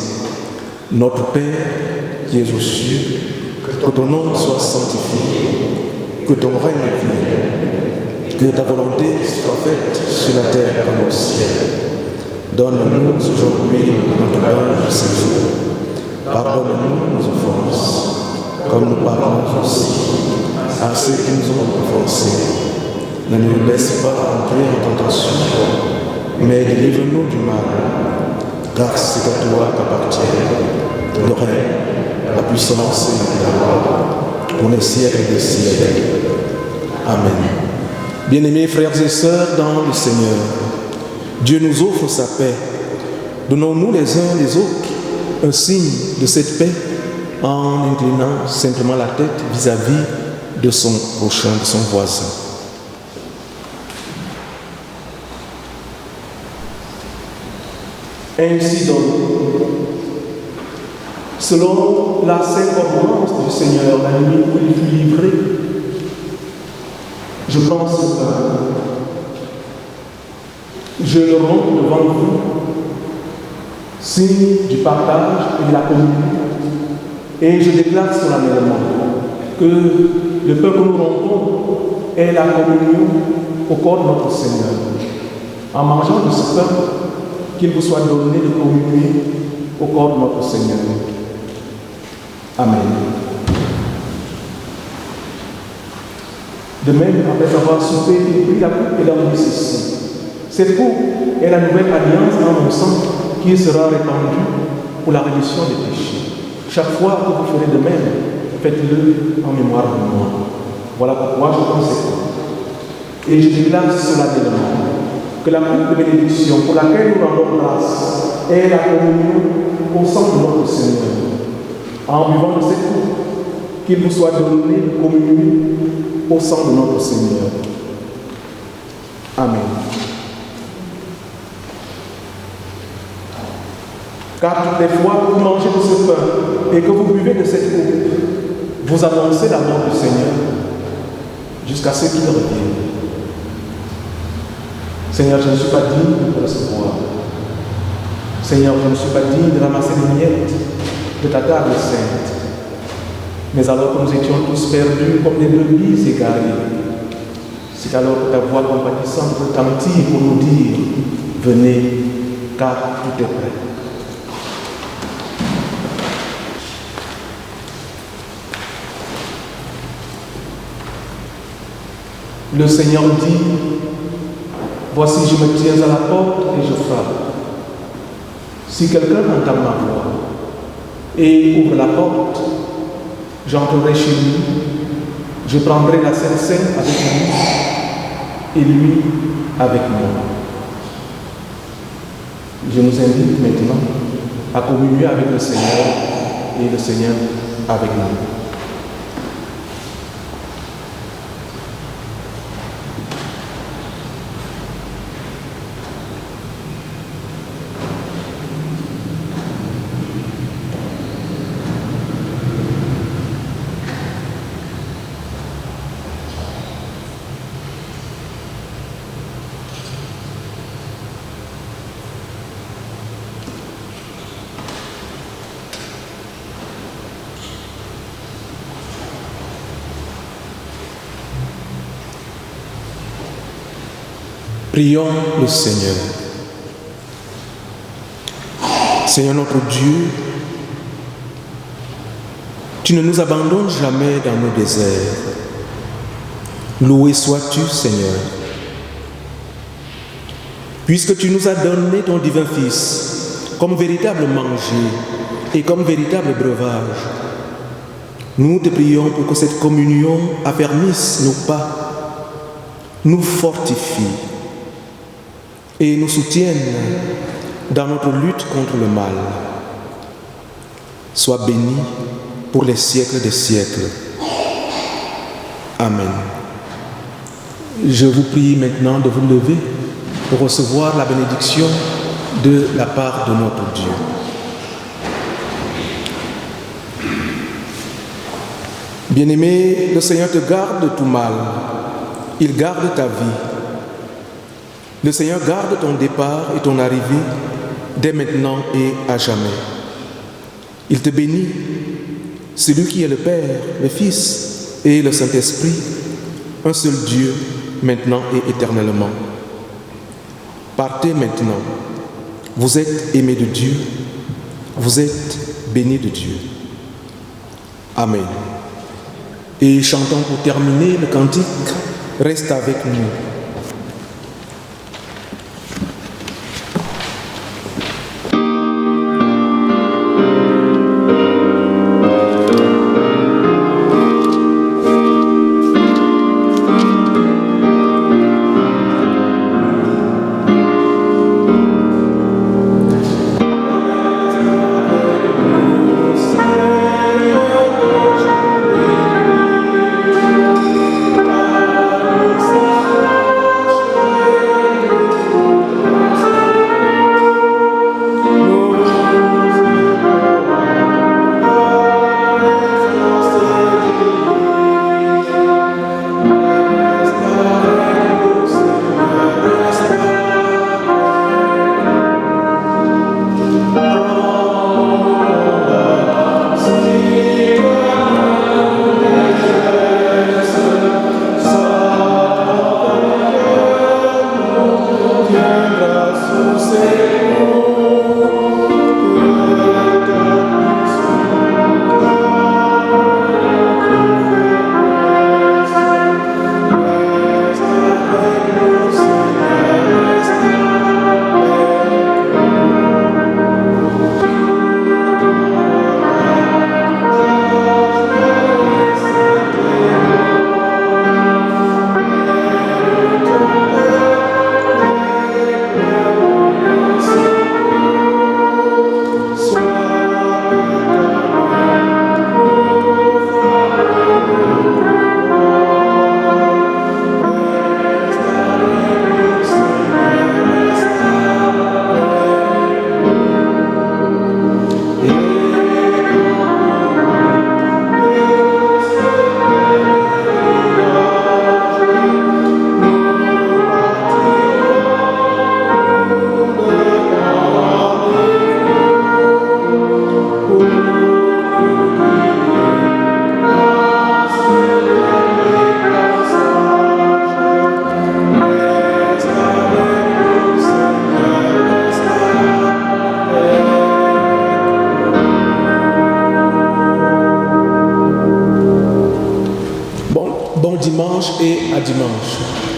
Notre Père qui es aux cieux, que ton nom soit sanctifié, que ton règne vienne, que ta volonté soit faite sur la terre comme au ciel. Donne-nous aujourd'hui notre pain de ce jour. Pardonne-nous nos offenses, comme nous pardonnons aussi à ceux qui nous ont offensés. Ne nous laisse pas entrer en tentation, mais délivre-nous du mal, car c'est à toi qu'appartient le règne, la puissance et la gloire, pour les siècles des siècles. Amen. Bien-aimés frères et sœurs dans le Seigneur, Dieu nous offre sa paix. Donnons-nous les uns les autres un signe de cette paix en inclinant simplement la tête vis-à-vis de son prochain, de son voisin. Ainsi donc, selon la sainte ordonnance du Seigneur, la nuit où il fut livré, je prends ce pain, je le romps devant vous, signe du partage et de la communion, et je déclare solennellement que le pain que nous rompons est la communion au corps de notre Seigneur. En mangeant de ce pain, qu'il vous soit donné de communier au corps de notre Seigneur. Amen. De même, après avoir soupé, il prit la coupe et la mit ceci. Cette coupe est la nouvelle alliance dans mon sang qui sera répandue pour la rémission des péchés. Chaque fois que vous ferez de même, faites-le en mémoire de moi. Voilà pourquoi je prends cette coupe. Et je déclare solennellement que la coupe de bénédiction pour laquelle nous rendons grâce est la communion au sang de notre Seigneur. En buvant de cette coupe, qu'il vous soit donné de communier au sang de notre Seigneur. Amen. Car toutes les fois que vous mangez de ce pain et que vous buvez de cette coupe, vous annoncez la mort du Seigneur jusqu'à ce qu'il revienne. Seigneur, je ne suis pas digne de recevoir. Seigneur, je ne suis pas digne de ramasser les miettes de ta table sainte. Mais alors que nous étions tous perdus comme des brebis égarées, c'est alors que ta voix compatissante retentit pour nous dire, venez, car tout est prêt. Le Seigneur dit, voici, je me tiens à la porte et je frappe. Si quelqu'un entend ma voix et ouvre la porte, j'entrerai chez lui, je prendrai la Sainte Seine avec lui et lui avec moi. Je nous invite maintenant à communier avec le Seigneur et le Seigneur avec nous. Prions le Seigneur. Seigneur notre Dieu, tu ne nous abandonnes jamais dans nos déserts. Loué sois-tu, Seigneur. Puisque tu nous as donné ton divin Fils, comme véritable manger et comme véritable breuvage. Nous te prions pour que cette communion affermisse nos pas, nous fortifie et nous soutienne dans notre lutte contre le mal. Sois béni pour les siècles des siècles. Amen. Je vous prie maintenant de vous lever pour recevoir la bénédiction de la part de notre Dieu. Bien-aimé, le Seigneur te garde de tout mal. Il garde ta vie. Le Seigneur garde ton départ et ton arrivée dès maintenant et à jamais. Il te bénit, celui qui est le Père, le Fils et le Saint-Esprit, un seul Dieu, maintenant et éternellement. Partez maintenant. Vous êtes aimés de Dieu. Vous êtes bénis de Dieu. Amen. Et chantons pour terminer le cantique « Reste avec nous ». Bon dimanche et à dimanche.